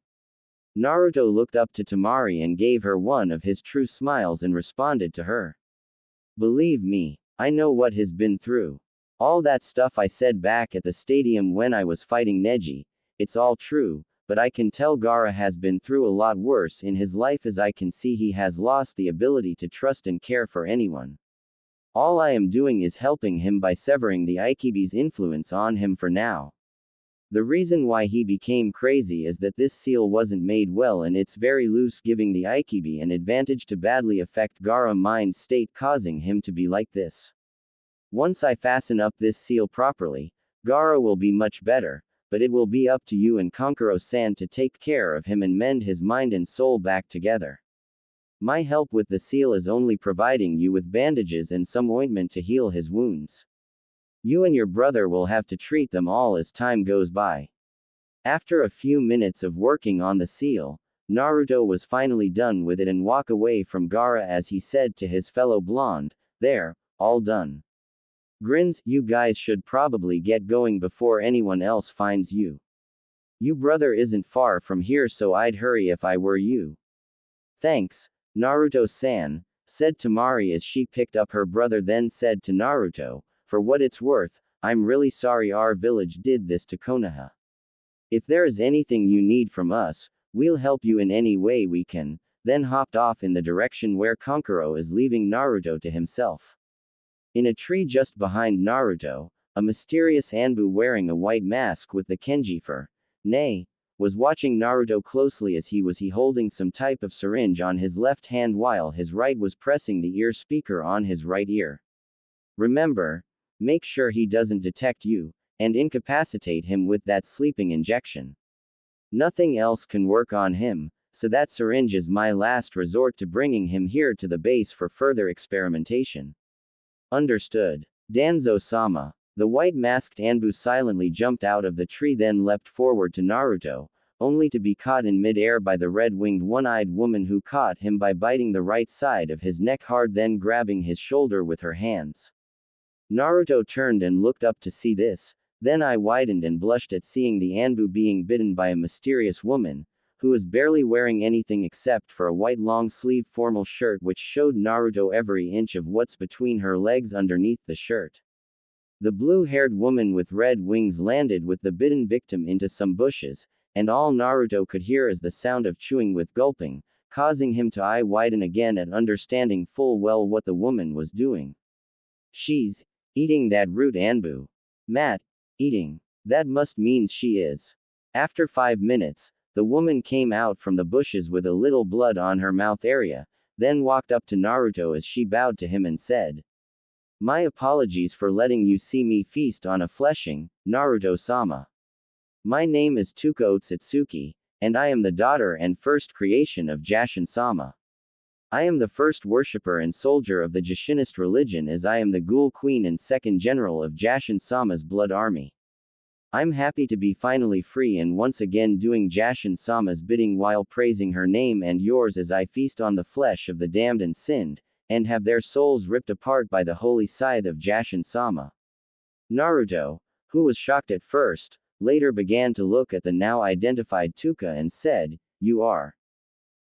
Naruto looked up to Tamari and gave her one of his true smiles and responded to her. Believe me, I know what he's been through. All that stuff I said back at the stadium when I was fighting Neji, it's all true, but I can tell Gaara has been through a lot worse in his life, as I can see he has lost the ability to trust and care for anyone. All I am doing is helping him by severing the Aikibi's influence on him for now. The reason why he became crazy is that this seal wasn't made well and it's very loose, giving the Aikibi an advantage to badly affect Gaara's mind state, causing him to be like this. Once I fasten up this seal properly, Gaara will be much better, but it will be up to you and Kankuro-san to take care of him and mend his mind and soul back together. My help with the seal is only providing you with bandages and some ointment to heal his wounds. You and your brother will have to treat them all as time goes by. After a few minutes of working on the seal, Naruto was finally done with it and walked away from Gaara as he said to his fellow blonde, "There, all done. Grins, you guys should probably get going before anyone else finds you. You brother isn't far from here, so I'd hurry if I were you." "Thanks, Naruto-san," said Tamari as she picked up her brother, then said to Naruto, "For what it's worth, I'm really sorry our village did this to Konoha. If there is anything you need from us, we'll help you in any way we can, then hopped off in the direction where Kankuro is, leaving Naruto to himself. In a tree just behind Naruto, a mysterious Anbu wearing a white mask with the Kenji fur, was watching Naruto closely as he was holding some type of syringe on his left hand while his right was pressing the ear speaker on his right ear. Remember, make sure he doesn't detect you, and incapacitate him with that sleeping injection. Nothing else can work on him, so that syringe is my last resort to bringing him here to the base for further experimentation. Understood. Danzo-sama. The white-masked Anbu silently jumped out of the tree, then leapt forward to Naruto, only to be caught in mid-air by the red-winged one-eyed woman who caught him by biting the right side of his neck hard, then grabbing his shoulder with her hands. Naruto turned and looked up to see this, then eye widened and blushed at seeing the Anbu being bitten by a mysterious woman, who was barely wearing anything except for a white long-sleeve formal shirt which showed Naruto every inch of what's between her legs underneath the shirt. The blue-haired woman with red wings landed with the bitten victim into some bushes, and all Naruto could hear is the sound of chewing with gulping, causing him to eye widen again at understanding full well what the woman was doing. She's eating that root Anbu. Matt, eating. That must means she is. After 5 minutes, the woman came out from the bushes with a little blood on her mouth area, then walked up to Naruto as she bowed to him and said, "My apologies for letting you see me feast on a fleshing, Naruto-sama. My name is Tuka Otsutsuki, and I am the daughter and first creation of Jashin-sama. I am the first worshipper and soldier of the Jashinist religion, as I am the Ghoul Queen and second general of Jashin-sama's blood army. I'm happy to be finally free and once again doing Jashin-sama's bidding while praising her name and yours as I feast on the flesh of the damned and sinned, and have their souls ripped apart by the holy scythe of Jashin-sama." Naruto, who was shocked at first, later began to look at the now identified Tuka and said, "You are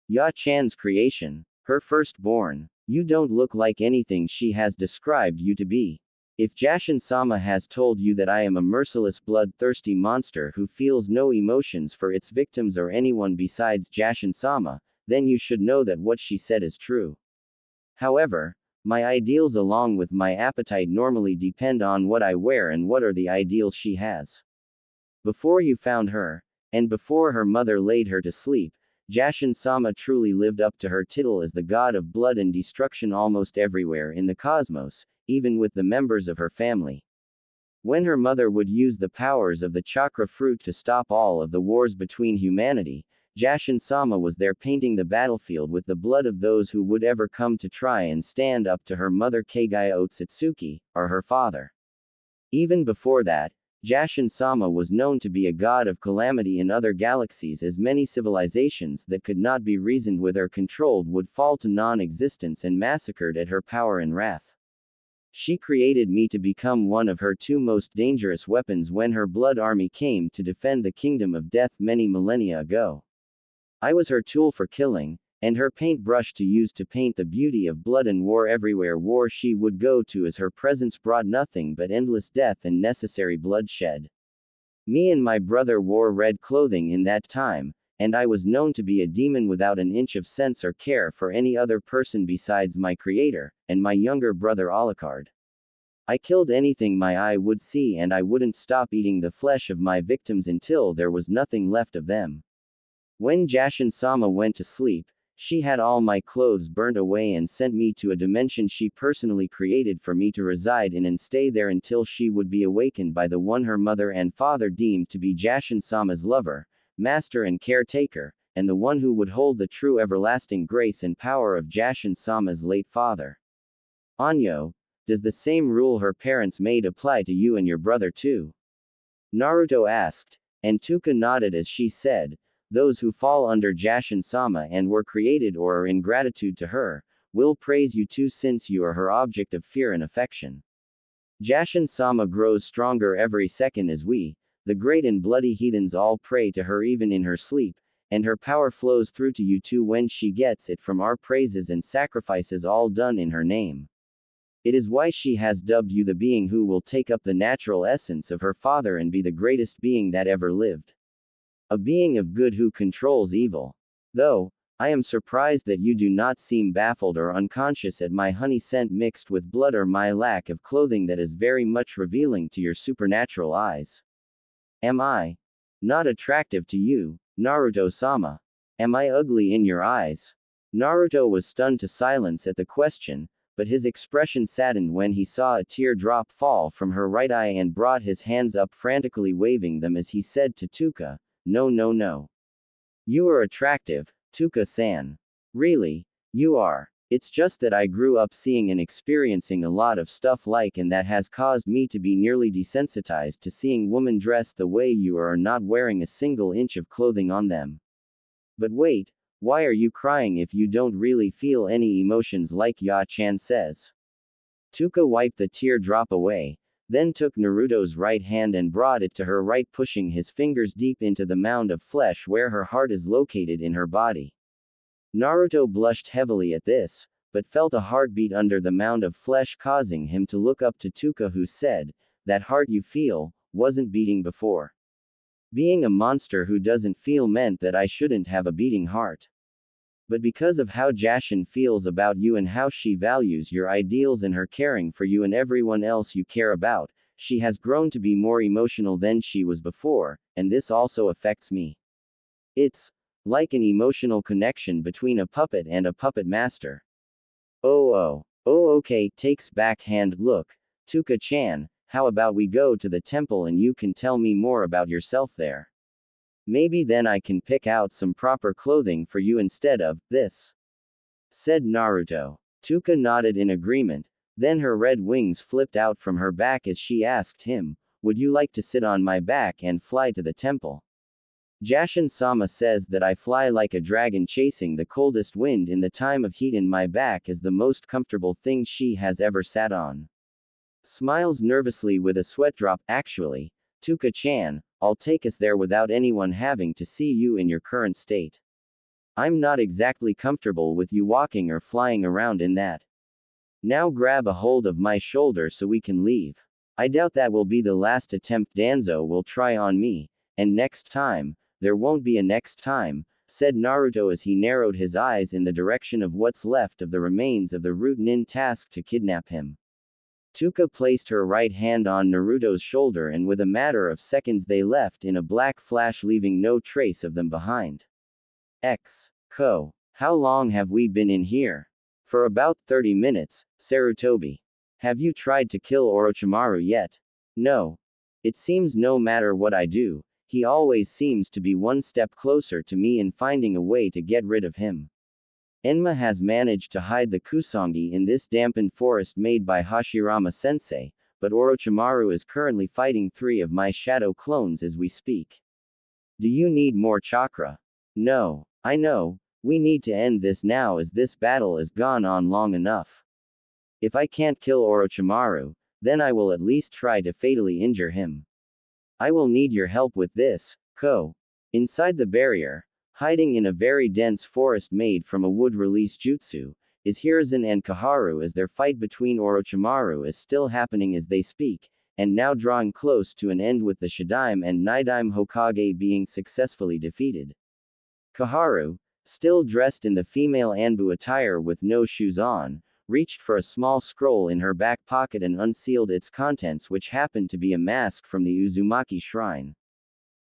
Ya-chan's creation, her firstborn. You don't look like anything she has described you to be. If Jashin-sama has told you that I am a merciless bloodthirsty monster who feels no emotions for its victims or anyone besides Jashin-sama, then you should know that what she said is true. However, my ideals along with my appetite normally depend on what I wear and what are the ideals she has. Before you found her, and before her mother laid her to sleep, Jashin-sama truly lived up to her title as the god of blood and destruction almost everywhere in the cosmos, even with the members of her family. When her mother would use the powers of the chakra fruit to stop all of the wars between humanity, Jashin-sama was there painting the battlefield with the blood of those who would ever come to try and stand up to her mother Kagaya Otsutsuki, or her father. Even before that, Jashin-sama was known to be a god of calamity in other galaxies, as many civilizations that could not be reasoned with or controlled would fall to non-existence and massacred at her power and wrath. She created me to become one of her 2 most dangerous weapons when her blood army came to defend the kingdom of death many millennia ago. I was her tool for killing, and her paintbrush to use to paint the beauty of blood and war everywhere war she would go to, as her presence brought nothing but endless death and necessary bloodshed. Me and my brother wore red clothing in that time, and I was known to be a demon without an inch of sense or care for any other person besides my creator, and my younger brother Alucard. I killed anything my eye would see, and I wouldn't stop eating the flesh of my victims until there was nothing left of them. When Jashin-sama went to sleep, she had all my clothes burnt away and sent me to a dimension she personally created for me to reside in and stay there until she would be awakened by the one her mother and father deemed to be Jashin-sama's lover, master and caretaker, and the one who would hold the true everlasting grace and power of Jashin-sama's late father. Anyo, does the same rule her parents made apply to you and your brother too? Naruto asked, and Tuka nodded as she said, "Those who fall under Jashin-sama and were created or are in gratitude to her, will praise you too, since you are her object of fear and affection. Jashin-sama grows stronger every second as we, the great and bloody heathens, all pray to her even in her sleep, and her power flows through to you too when she gets it from our praises and sacrifices all done in her name. It is why she has dubbed you the being who will take up the natural essence of her father and be the greatest being that ever lived. A being of good who controls evil. Though, I am surprised that you do not seem baffled or unconscious at my honey scent mixed with blood or my lack of clothing that is very much revealing to your supernatural eyes. Am I not attractive to you, Naruto-sama? Am I ugly in your eyes? Naruto was stunned to silence at the question, but his expression saddened when he saw a tear drop fall from her right eye and brought his hands up frantically waving them as he said to Tuka, "No, no, no. You are attractive, Tuka-san. Really, you are. It's just that I grew up seeing and experiencing a lot of stuff like and that has caused me to be nearly desensitized to seeing women dressed the way you are not wearing a single inch of clothing on them. But wait, why are you crying if you don't really feel any emotions like Ya-chan says?" Tuka wiped the tear drop away, then took Naruto's right hand and brought it to her right, pushing his fingers deep into the mound of flesh where her heart is located in her body. Naruto blushed heavily at this, but felt a heartbeat under the mound of flesh causing him to look up to Tuka, who said, "That heart you feel, wasn't beating before. Being a monster who doesn't feel meant that I shouldn't have a beating heart. But because of how Jashin feels about you and how she values your ideals and her caring for you and everyone else you care about, she has grown to be more emotional than she was before, and this also affects me. It's like an emotional connection between a puppet and a puppet master." Okay, takes backhand look. Tuka-chan, how about we go to the temple and you can tell me more about yourself there? Maybe then I can pick out some proper clothing for you instead of this, said Naruto. Tuka nodded in agreement, then her red wings flipped out from her back as she asked him, "Would you like to sit on my back and fly to the temple? Jashin-sama says that I fly like a dragon chasing the coldest wind in the time of heat and my back is the most comfortable thing she has ever sat on." Smiles nervously with a sweat drop. "Actually, Tuka-chan, I'll take us there without anyone having to see you in your current state. I'm not exactly comfortable with you walking or flying around in that. Now grab a hold of my shoulder so we can leave. I doubt that will be the last attempt Danzo will try on me, and next time, there won't be a next time," said Naruto as he narrowed his eyes in the direction of what's left of the remains of the root nin tasked to kidnap him. Tuka placed her right hand on Naruto's shoulder and with a matter of seconds they left in a black flash, leaving no trace of them behind. Ko. How long have we been in here? For about 30 minutes, Sarutobi. Have you tried to kill Orochimaru yet? No. It seems no matter what I do, he always seems to be one step closer to me in finding a way to get rid of him. Enma has managed to hide the Kusangi in this dampened forest made by Hashirama-sensei, but Orochimaru is currently fighting 3 of my shadow clones as we speak. Do you need more chakra? No. I know, we need to end this now as this battle has gone on long enough. If I can't kill Orochimaru, then I will at least try to fatally injure him. I will need your help with this, Ko. Inside the barrier, hiding in a very dense forest made from a wood release jutsu, is Hiruzen and Kaharu as their fight between Orochimaru is still happening as they speak, and now drawing close to an end with the Shadaime and Nidaime Hokage being successfully defeated. Kaharu, still dressed in the female Anbu attire with no shoes on, reached for a small scroll in her back pocket and unsealed its contents, which happened to be a mask from the Uzumaki shrine.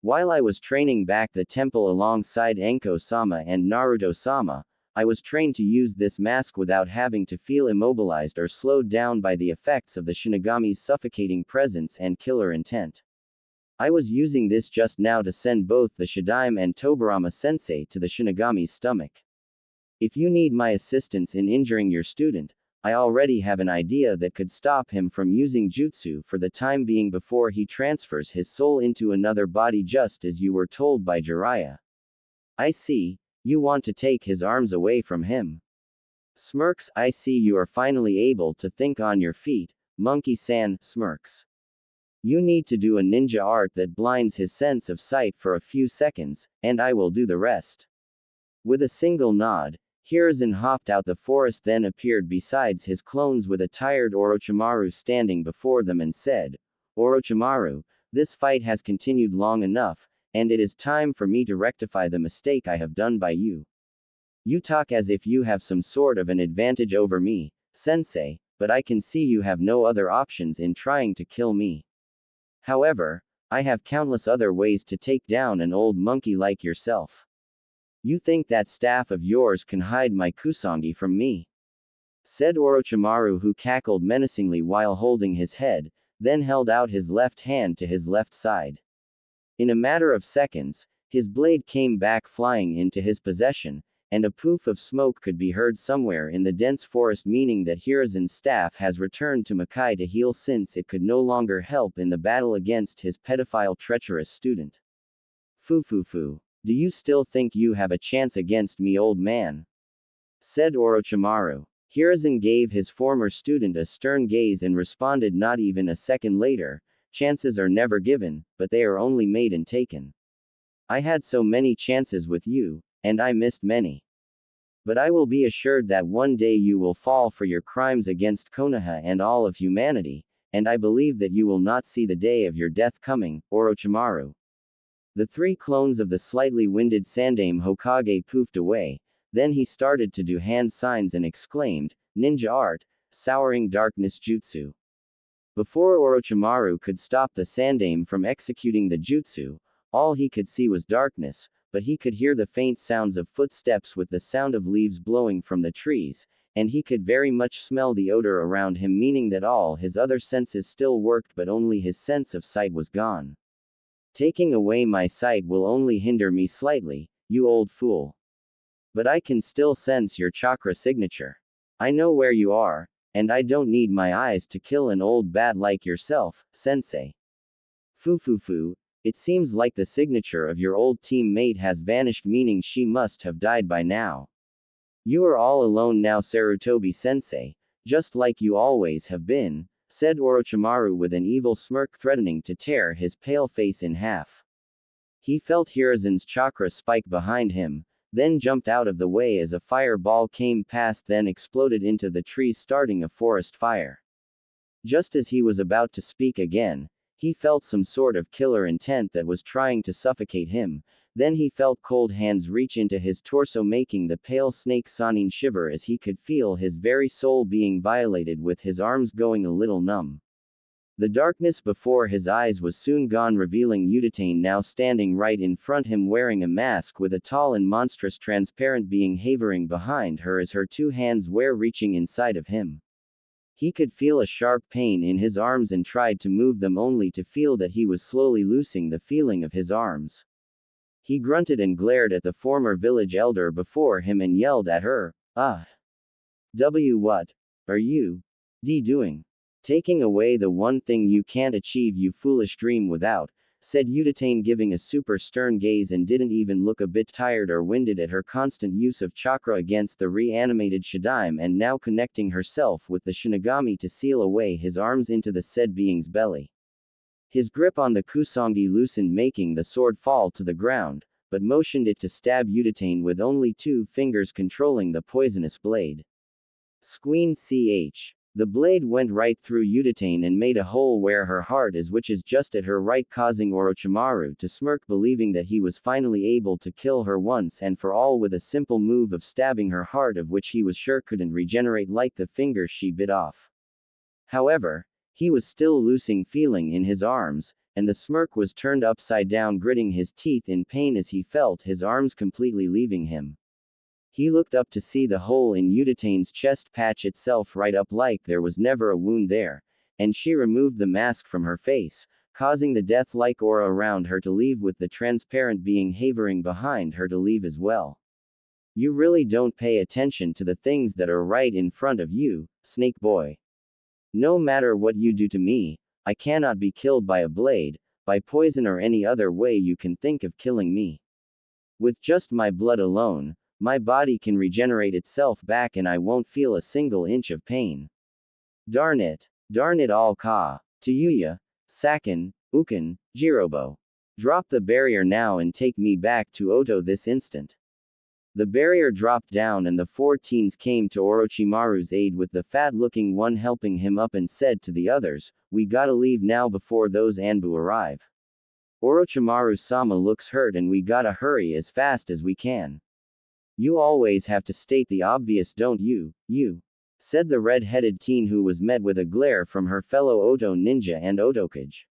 While I was training back the temple alongside Enko-sama and Naruto-sama, I was trained to use this mask without having to feel immobilized or slowed down by the effects of the Shinigami's suffocating presence and killer intent. I was using this just now to send both the Shadaime and Tobirama-sensei to the Shinigami's stomach. If you need my assistance in injuring your student, I already have an idea that could stop him from using jutsu for the time being before he transfers his soul into another body, just as you were told by Jiraiya. I see, you want to take his arms away from him. Smirks. I see you are finally able to think on your feet, Monkey-san. Smirks. You need to do a ninja art that blinds his sense of sight for a few seconds, and I will do the rest. With a single nod, Hiruzen hopped out the forest, then appeared besides his clones with a tired Orochimaru standing before them and said, "Orochimaru, this fight has continued long enough, and it is time for me to rectify the mistake I have done by you. You talk as if you have some sort of an advantage over me, sensei, but I can see you have no other options in trying to kill me. However, I have countless other ways to take down an old monkey like yourself. You think that staff of yours can hide my kusangi from me? Said Orochimaru, who cackled menacingly while holding his head, then held out his left hand to his left side. In a matter of seconds, his blade came back flying into his possession, and a poof of smoke could be heard somewhere in the dense forest, meaning that Hiruzen's staff has returned to Makai to heal since it could no longer help in the battle against his pedophile treacherous student. Foo. Do you still think you have a chance against me, old man? Said Orochimaru. Hiruzen gave his former student a stern gaze and responded not even a second later, chances are never given, but they are only made and taken. I had so many chances with you, and I missed many. But I will be assured that one day you will fall for your crimes against Konoha and all of humanity, and I believe that you will not see the day of your death coming, Orochimaru. The three clones of the slightly winded Sandaime Hokage poofed away, then he started to do hand signs and exclaimed, "Ninja art, souring darkness jutsu." Before Orochimaru could stop the Sandaime from executing the jutsu, all he could see was darkness, but he could hear the faint sounds of footsteps with the sound of leaves blowing from the trees, and he could very much smell the odor around him, meaning that all his other senses still worked but only his sense of sight was gone. Taking away my sight will only hinder me slightly, you old fool. But I can still sense your chakra signature. I know where you are, and I don't need my eyes to kill an old bat like yourself, sensei. Foo. It seems like the signature of your old teammate has vanished, meaning she must have died by now. You are all alone now, Sarutobi sensei, just like you always have been, said Orochimaru with an evil smirk threatening to tear his pale face in half. He felt Hiruzen's chakra spike behind him, then jumped out of the way as a fireball came past, then exploded into the trees, starting a forest fire. Just as he was about to speak again, he felt some sort of killer intent that was trying to suffocate him, then he felt cold hands reach into his torso, making the pale snake Sanin shiver as he could feel his very soul being violated, with his arms going a little numb. The darkness before his eyes was soon gone, revealing Udatane now standing right in front him, wearing a mask with a tall and monstrous transparent being hovering behind her as her two hands were reaching inside of him. He could feel a sharp pain in his arms and tried to move them, only to feel that he was slowly losing the feeling of his arms. He grunted and glared at the former village elder before him and yelled at her, What are you doing? Taking away the one thing you can't achieve, you foolish dream without, said Udatane, giving a super stern gaze, and didn't even look a bit tired or winded at her constant use of chakra against the reanimated Shadaime, and now connecting herself with the Shinigami to seal away his arms into the said being's belly. His grip on the kusangi loosened, making the sword fall to the ground, but motioned it to stab Udatane with only 2 fingers controlling the poisonous blade. Squeen ch. The blade went right through Udatane and made a hole where her heart is, which is just at her right, causing Orochimaru to smirk, believing that he was finally able to kill her once and for all with a simple move of stabbing her heart, of which he was sure couldn't regenerate like the fingers she bit off. However, he was still losing feeling in his arms, and the smirk was turned upside down, gritting his teeth in pain as he felt his arms completely leaving him. He looked up to see the hole in Udatane's chest patch itself right up like there was never a wound there, and she removed the mask from her face, causing the death-like aura around her to leave, with the transparent being hovering behind her to leave as well. You really don't pay attention to the things that are right in front of you, Snake Boy. No matter what you do to me, I cannot be killed by a blade, by poison, or any other way you can think of killing me. With just my blood alone, my body can regenerate itself back and I won't feel a single inch of pain. Darn it all, Ka. Tayuya, Sakin, Ukin, Jirobo. Drop the barrier now and take me back to Oto this instant. The barrier dropped down and the 4 teens came to Orochimaru's aid, with the fat-looking one helping him up, and said to the others, "We gotta leave now before those Anbu arrive. Orochimaru-sama looks hurt and we gotta hurry as fast as we can." You always have to state the obvious, don't you, said the red-headed teen, who was met with a glare from her fellow Oto ninja and Otokage.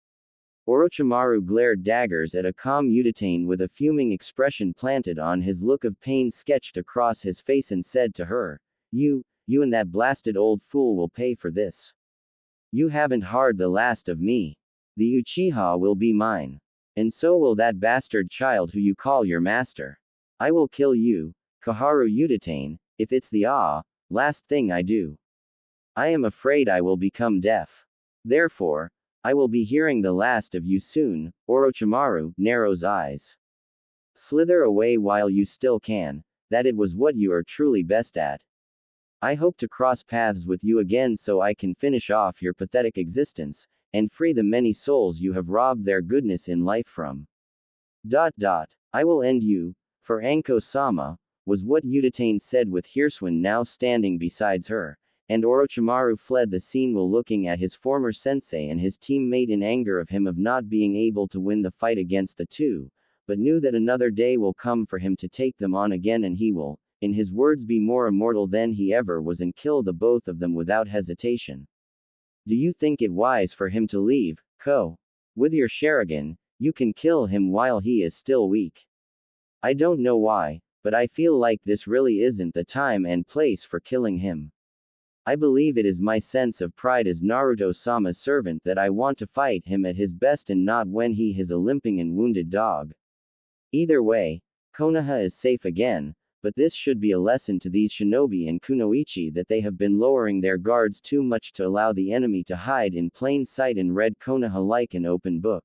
Orochimaru glared daggers at a calm Udatane with a fuming expression planted on his, look of pain sketched across his face, and said to her, You and that blasted old fool will pay for this. You haven't harmed the last of me. The Uchiha will be mine. And so will that bastard child who you call your master. I will kill you, Koharu Udatane, if it's the last thing I do. I am afraid I will become deaf. Therefore, I will be hearing the last of you soon. Orochimaru narrows eyes. Slither away while you still can, that it was what you are truly best at. I hope to cross paths with you again so I can finish off your pathetic existence, and free the many souls you have robbed their goodness in life from. I will end you, for Anko-sama, was what Udatane said with Hirsuen now standing beside her, and Orochimaru fled the scene while looking at his former sensei and his teammate in anger of him of not being able to win the fight against the two, but knew that another day will come for him to take them on again, and he will, in his words, be more immortal than he ever was and kill the both of them without hesitation. Do you think it wise for him to leave, Ko? With your Sharingan, you can kill him while he is still weak. I don't know why, but I feel like this really isn't the time and place for killing him. I believe it is my sense of pride as Naruto-sama's servant that I want to fight him at his best and not when he is a limping and wounded dog. Either way, Konoha is safe again, but this should be a lesson to these shinobi and kunoichi that they have been lowering their guards too much to allow the enemy to hide in plain sight and read Konoha like an open book.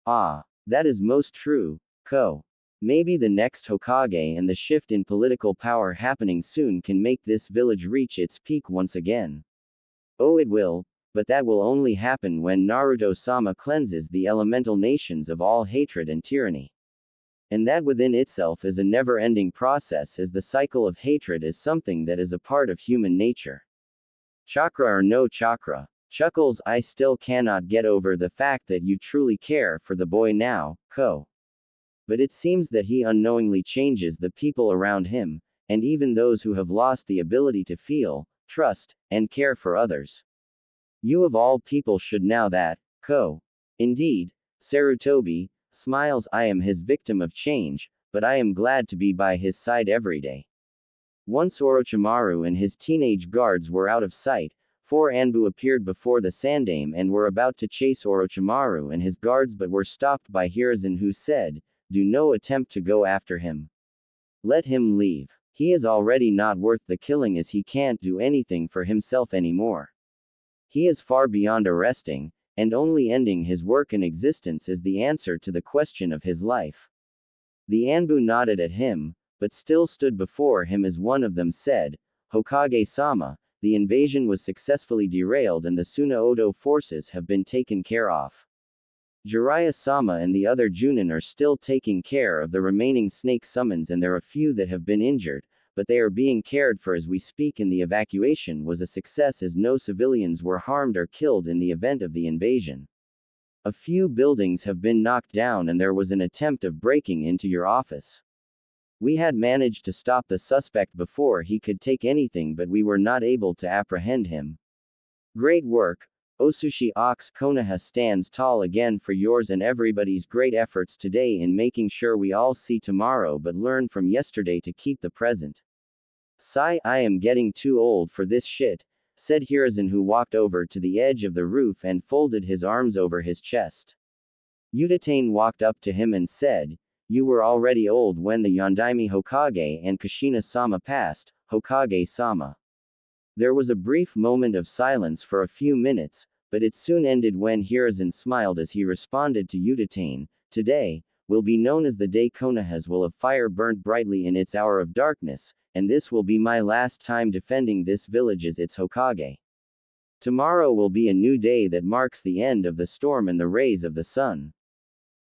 That is most true, Ko. Maybe the next Hokage and the shift in political power happening soon can make this village reach its peak once again. Oh, it will, but that will only happen when Naruto-sama cleanses the elemental nations of all hatred and tyranny. And that within itself is a never-ending process, as the cycle of hatred is something that is a part of human nature. Chakra or no chakra, Chuckles, I still cannot get over the fact that you truly care for the boy now, Ko. But it seems that he unknowingly changes the people around him, and even those who have lost the ability to feel, trust, and care for others. You of all people should know that, Ko. Indeed, Sarutobi smiles. I am his victim of change, but I am glad to be by his side every day. Once Orochimaru and his teenage guards were out of sight, 4 Anbu appeared before the Sandaime and were about to chase Orochimaru and his guards, but were stopped by Hiruzen, who said, Do no attempt to go after him. Let him leave. He is already not worth the killing, as he can't do anything for himself anymore. He is far beyond arresting, and only ending his work and existence is the answer to the question of his life. The Anbu nodded at him, but still stood before him as one of them said, Hokage-sama, the invasion was successfully derailed and the Suna-Odo forces have been taken care of. Jiraiya-sama and the other Junin are still taking care of the remaining snake summons, and there are a few that have been injured, but they are being cared for as we speak, and the evacuation was a success as no civilians were harmed or killed in the event of the invasion. A few buildings have been knocked down and there was an attempt of breaking into your office. We had managed to stop the suspect before he could take anything, but we were not able to apprehend him. Great work, Osushi Ox. Konoha stands tall again for yours and everybody's great efforts today in making sure we all see tomorrow but learn from yesterday to keep the present. Sigh, I am getting too old for this shit, said Hiruzen, who walked over to the edge of the roof and folded his arms over his chest. Udatane walked up to him and said, You were already old when the Yondaime Hokage and Kushina-sama passed, Hokage-sama. There was a brief moment of silence for a few minutes, but it soon ended when Hiruzen smiled as he responded to Udatane, Today will be known as the day Konoha's will of fire burnt brightly in its hour of darkness, and this will be my last time defending this village as its Hokage. Tomorrow will be a new day that marks the end of the storm and the rays of the sun.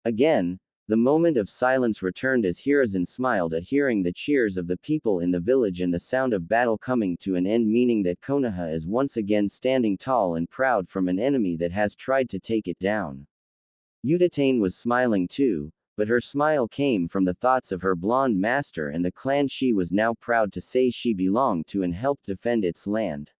Again, the moment of silence returned as Hiruzen smiled at hearing the cheers of the people in the village and the sound of battle coming to an end, meaning that Konoha is once again standing tall and proud from an enemy that has tried to take it down. Udatane was smiling too, but her smile came from the thoughts of her blonde master and the clan she was now proud to say she belonged to and helped defend its land.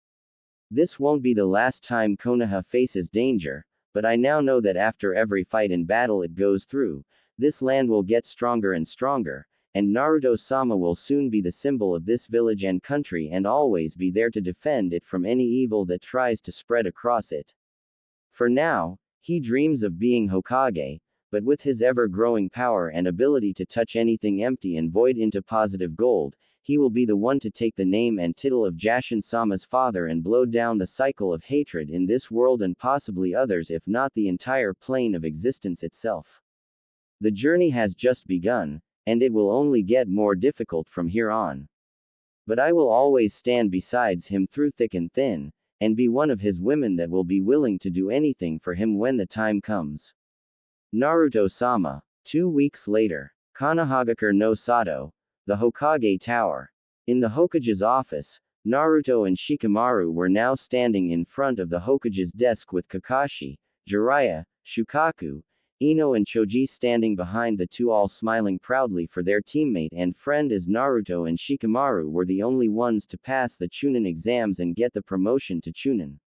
This won't be the last time Konoha faces danger, but I now know that after every fight and battle it goes through, this land will get stronger and stronger, and Naruto-sama will soon be the symbol of this village and country and always be there to defend it from any evil that tries to spread across it. For now, he dreams of being Hokage, but with his ever-growing power and ability to touch anything empty and void into positive gold, he will be the one to take the name and title of Jashin-sama's father and blow down the cycle of hatred in this world and possibly others if not the entire plane of existence itself. The journey has just begun, and it will only get more difficult from here on. But I will always stand besides him through thick and thin, and be one of his women that will be willing to do anything for him when the time comes. Naruto-sama. 2 weeks later. Konohagakure no Sato. The Hokage Tower. In the Hokage's office, Naruto and Shikamaru were now standing in front of the Hokage's desk with Kakashi, Jiraiya, Shukaku, Ino and Choji standing behind the two, all smiling proudly for their teammate and friend, as Naruto and Shikamaru were the only ones to pass the Chunin exams and get the promotion to Chunin.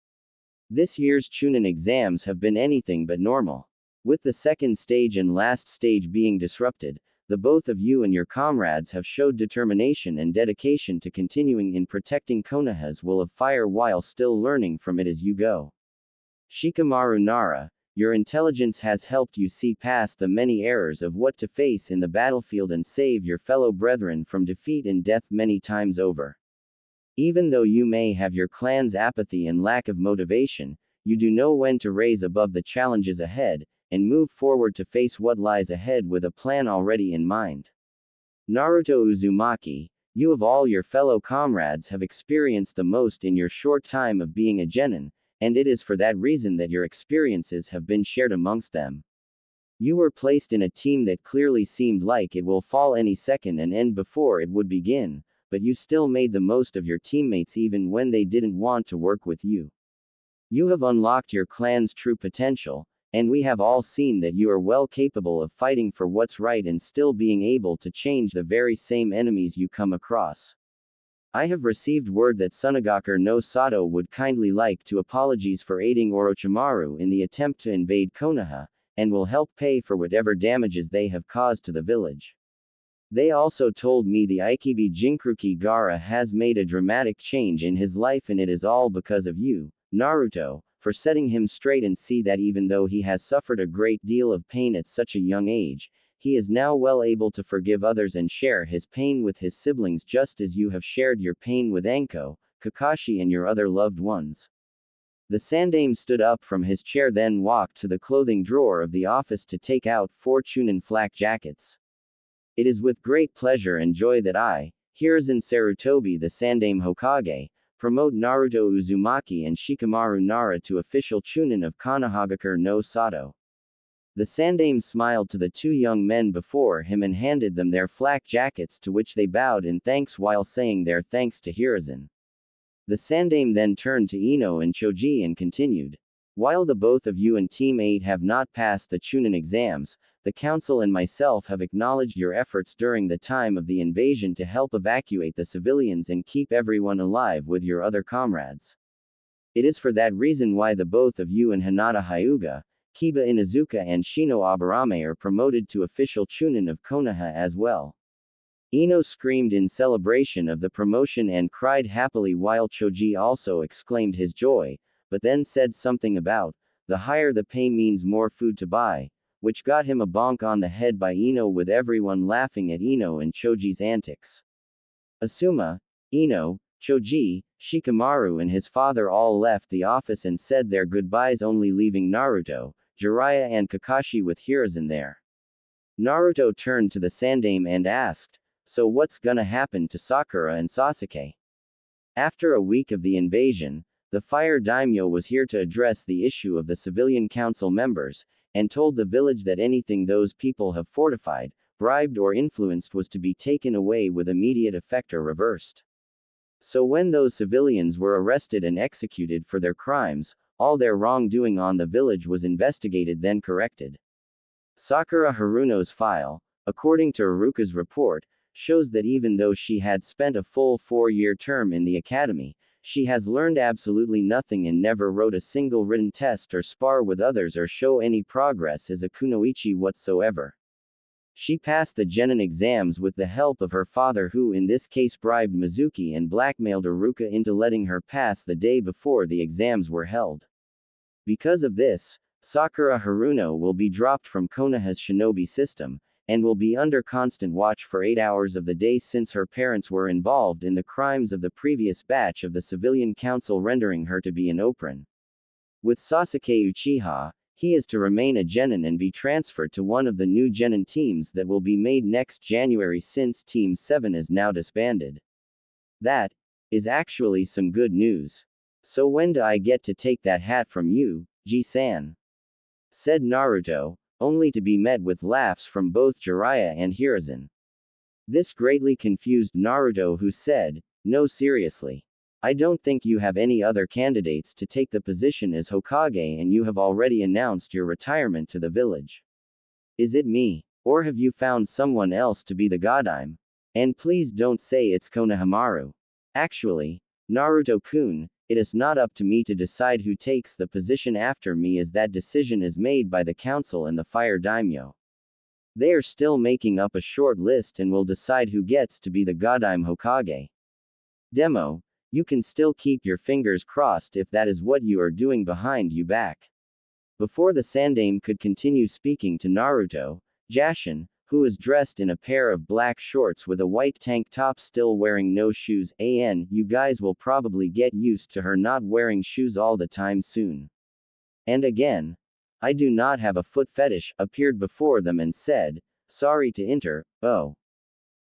This year's Chunin exams have been anything but normal. With the second stage and last stage being disrupted, the both of you and your comrades have showed determination and dedication to continuing in protecting Konoha's will of fire while still learning from it as you go. Shikamaru Nara, your intelligence has helped you see past the many errors of what to face in the battlefield and save your fellow brethren from defeat and death many times over. Even though you may have your clan's apathy and lack of motivation, you do know when to raise above the challenges ahead, and move forward to face what lies ahead with a plan already in mind. Naruto Uzumaki, you of all your fellow comrades have experienced the most in your short time of being a genin, and it is for that reason that your experiences have been shared amongst them. You were placed in a team that clearly seemed like it will fall any second and end before it would begin, but you still made the most of your teammates even when they didn't want to work with you. You have unlocked your clan's true potential, and we have all seen that you are well capable of fighting for what's right and still being able to change the very same enemies you come across. I have received word that Sunagakure no Sato would kindly like to apologize for aiding Orochimaru in the attempt to invade Konoha, and will help pay for whatever damages they have caused to the village. They also told me the Ikibi Jinchuki Gaara has made a dramatic change in his life, and it is all because of you, Naruto, for setting him straight and see that even though he has suffered a great deal of pain at such a young age, he is now well able to forgive others and share his pain with his siblings just as you have shared your pain with Anko, Kakashi and your other loved ones. The Sandaime stood up from his chair, then walked to the clothing drawer of the office to take out 4 Chunin flak jackets. It is with great pleasure and joy that I, Hiruzen Sarutobi the Sandaime Hokage, promote Naruto Uzumaki and Shikamaru Nara to official Chunin of Konohagakure no Sato. The Sandaime smiled to the 2 young men before him and handed them their flak jackets, to which they bowed in thanks while saying their thanks to Hiruzen. The Sandaime then turned to Ino and Choji and continued. While the both of you and Team 8 have not passed the Chunin exams, the Council and myself have acknowledged your efforts during the time of the invasion to help evacuate the civilians and keep everyone alive with your other comrades. It is for that reason why the both of you and Hinata Hyuga, Kiba Inuzuka and Shino Aburame are promoted to official Chunin of Konoha as well. Ino screamed in celebration of the promotion and cried happily, while Choji also exclaimed his joy, but then said something about, the higher the pay means more food to buy, which got him a bonk on the head by Ino, with everyone laughing at Ino and Choji's antics. Asuma, Ino, Choji, Shikamaru and his father all left the office and said their goodbyes, only leaving Naruto, Jiraiya and Kakashi with Hiruzen there. Naruto turned to the Sandaime and asked, so what's gonna happen to Sakura and Sasuke? After a week of the invasion, the Fire Daimyo was here to address the issue of the civilian council members, and told the village that anything those people have fortified, bribed or influenced was to be taken away with immediate effect or reversed. So when those civilians were arrested and executed for their crimes, all their wrongdoing on the village was investigated then corrected. Sakura Haruno's file, according to Iruka's report, shows that even though she had spent a full 4-year term in the academy, she has learned absolutely nothing and never wrote a single written test or spar with others or show any progress as a kunoichi whatsoever. She passed the genin exams with the help of her father, who in this case bribed Mizuki and blackmailed Iruka into letting her pass the day before the exams were held. Because of this, Sakura Haruno will be dropped from Konoha's shinobi system, and will be under constant watch for 8 hours of the day since her parents were involved in the crimes of the previous batch of the civilian council, rendering her to be an Operon. With Sasuke Uchiha, he is to remain a genin and be transferred to one of the new genin teams that will be made next January since Team 7 is now disbanded. That is actually some good news. So when do I get to take that hat from you, Ji-san? Said Naruto, only to be met with laughs from both Jiraiya and Hiruzen. This greatly confused Naruto, who said, "No, seriously. I don't think you have any other candidates to take the position as Hokage, and you have already announced your retirement to the village. Is it me? Or have you found someone else to be the Godime? And please don't say it's Konohamaru. Actually, Naruto-kun, it is not up to me to decide who takes the position after me, as that decision is made by the council and the Fire Daimyo. They are still making up a short list and will decide who gets to be the Godime Hokage. Demo, you can still keep your fingers crossed if that is what you are doing behind you back." Before the Sandaime could continue speaking to Naruto, Jashin, who is dressed in a pair of black shorts with a white tank top, still wearing no shoes, you guys will probably get used to her not wearing shoes all the time soon. And again, I do not have a foot fetish, appeared before them and said, "Sorry to enter, oh.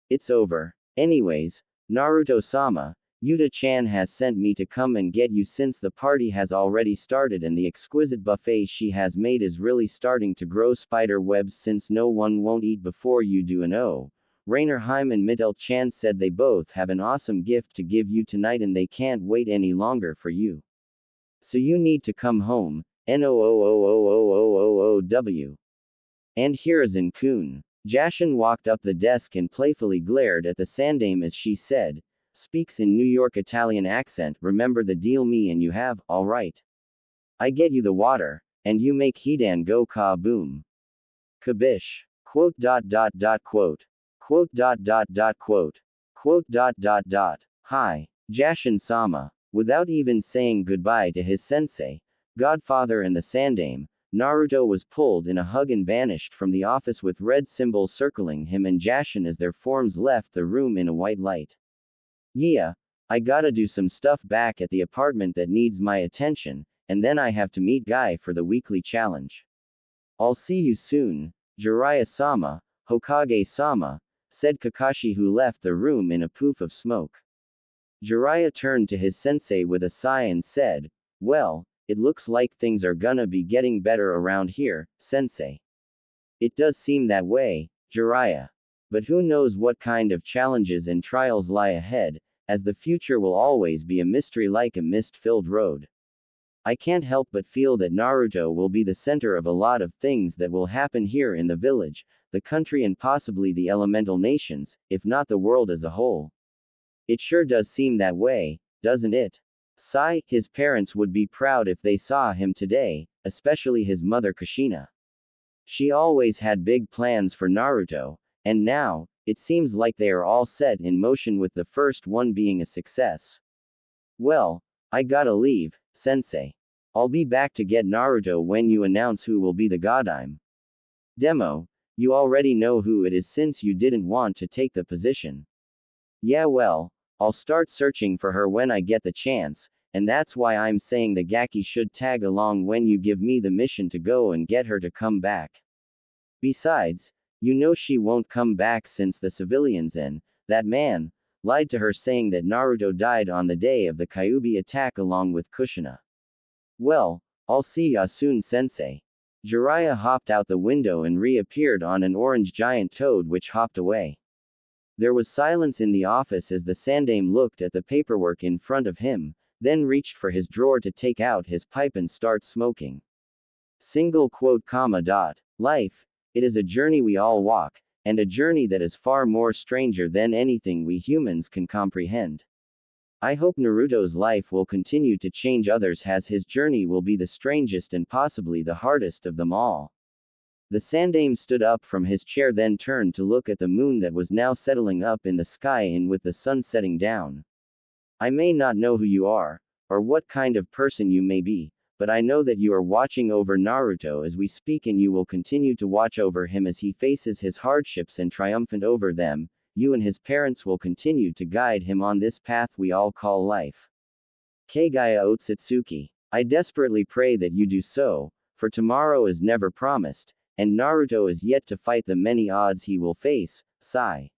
It's over. Anyways, Naruto-sama, Yuta-chan has sent me to come and get you since the party has already started and the exquisite buffet she has made is really starting to grow spider webs since no one won't eat before you do, and oh. Rainerheim and Mittel-chan said they both have an awesome gift to give you tonight and they can't wait any longer for you. So you need to come home, NOOOOOOOOOW. And Hiruzen-kun." Jashin walked up the desk and playfully glared at the Sandaime as she said, speaks in New York Italian accent, "Remember the deal, me and you have, alright. I get you the water, and you make Hidan go ka-boom. Kabish. Quote. Quote. Hi, Jashin-sama." Without even saying goodbye to his sensei, godfather and the Sandaime, Naruto was pulled in a hug and vanished from the office with red symbols circling him and Jashin as their forms left the room in a white light. "Yeah, I gotta do some stuff back at the apartment that needs my attention, and then I have to meet Guy for the weekly challenge. I'll see you soon, Jiraiya-sama, Hokage-sama," said Kakashi, who left the room in a poof of smoke. Jiraiya turned to his sensei with a sigh and said, "Well, it looks like things are gonna be getting better around here, sensei." "It does seem that way, Jiraiya. But who knows what kind of challenges and trials lie ahead, as the future will always be a mystery like a mist-filled road. I can't help but feel that Naruto will be the center of a lot of things that will happen here in the village, the country, and possibly the elemental nations, if not the world as a whole. It sure does seem that way, doesn't it? Sigh, his parents would be proud if they saw him today, especially his mother Kushina. She always had big plans for Naruto, and now, it seems like they are all set in motion, with the first one being a success. Well, I gotta leave, sensei. I'll be back to get Naruto when you announce who will be the Godime. Demo, you already know who it is since you didn't want to take the position. Yeah, well, I'll start searching for her when I get the chance, and that's why I'm saying the Gaki should tag along when you give me the mission to go and get her to come back. Besides, you know she won't come back since the civilians and that man lied to her saying that Naruto died on the day of the Kyuubi attack along with Kushina. Well, I'll see ya soon, sensei." Jiraiya hopped out the window and reappeared on an orange giant toad which hopped away. There was silence in the office as the Sandaime looked at the paperwork in front of him, then reached for his drawer to take out his pipe and start smoking. Life It is a journey we all walk, and a journey that is far more stranger than anything we humans can comprehend. I hope Naruto's life will continue to change others as his journey will be the strangest and possibly the hardest of them all. The Sandaime stood up from his chair, then turned to look at the moon that was now settling up in the sky and with the sun setting down. I may not know who you are, or what kind of person you may be, but I know that you are watching over Naruto as we speak, and you will continue to watch over him as he faces his hardships and triumphant over them. You and his parents will continue to guide him on this path we all call life. Kagaya Otsutsuki. I desperately pray that you do so, for tomorrow is never promised, and Naruto is yet to fight the many odds he will face. Sigh.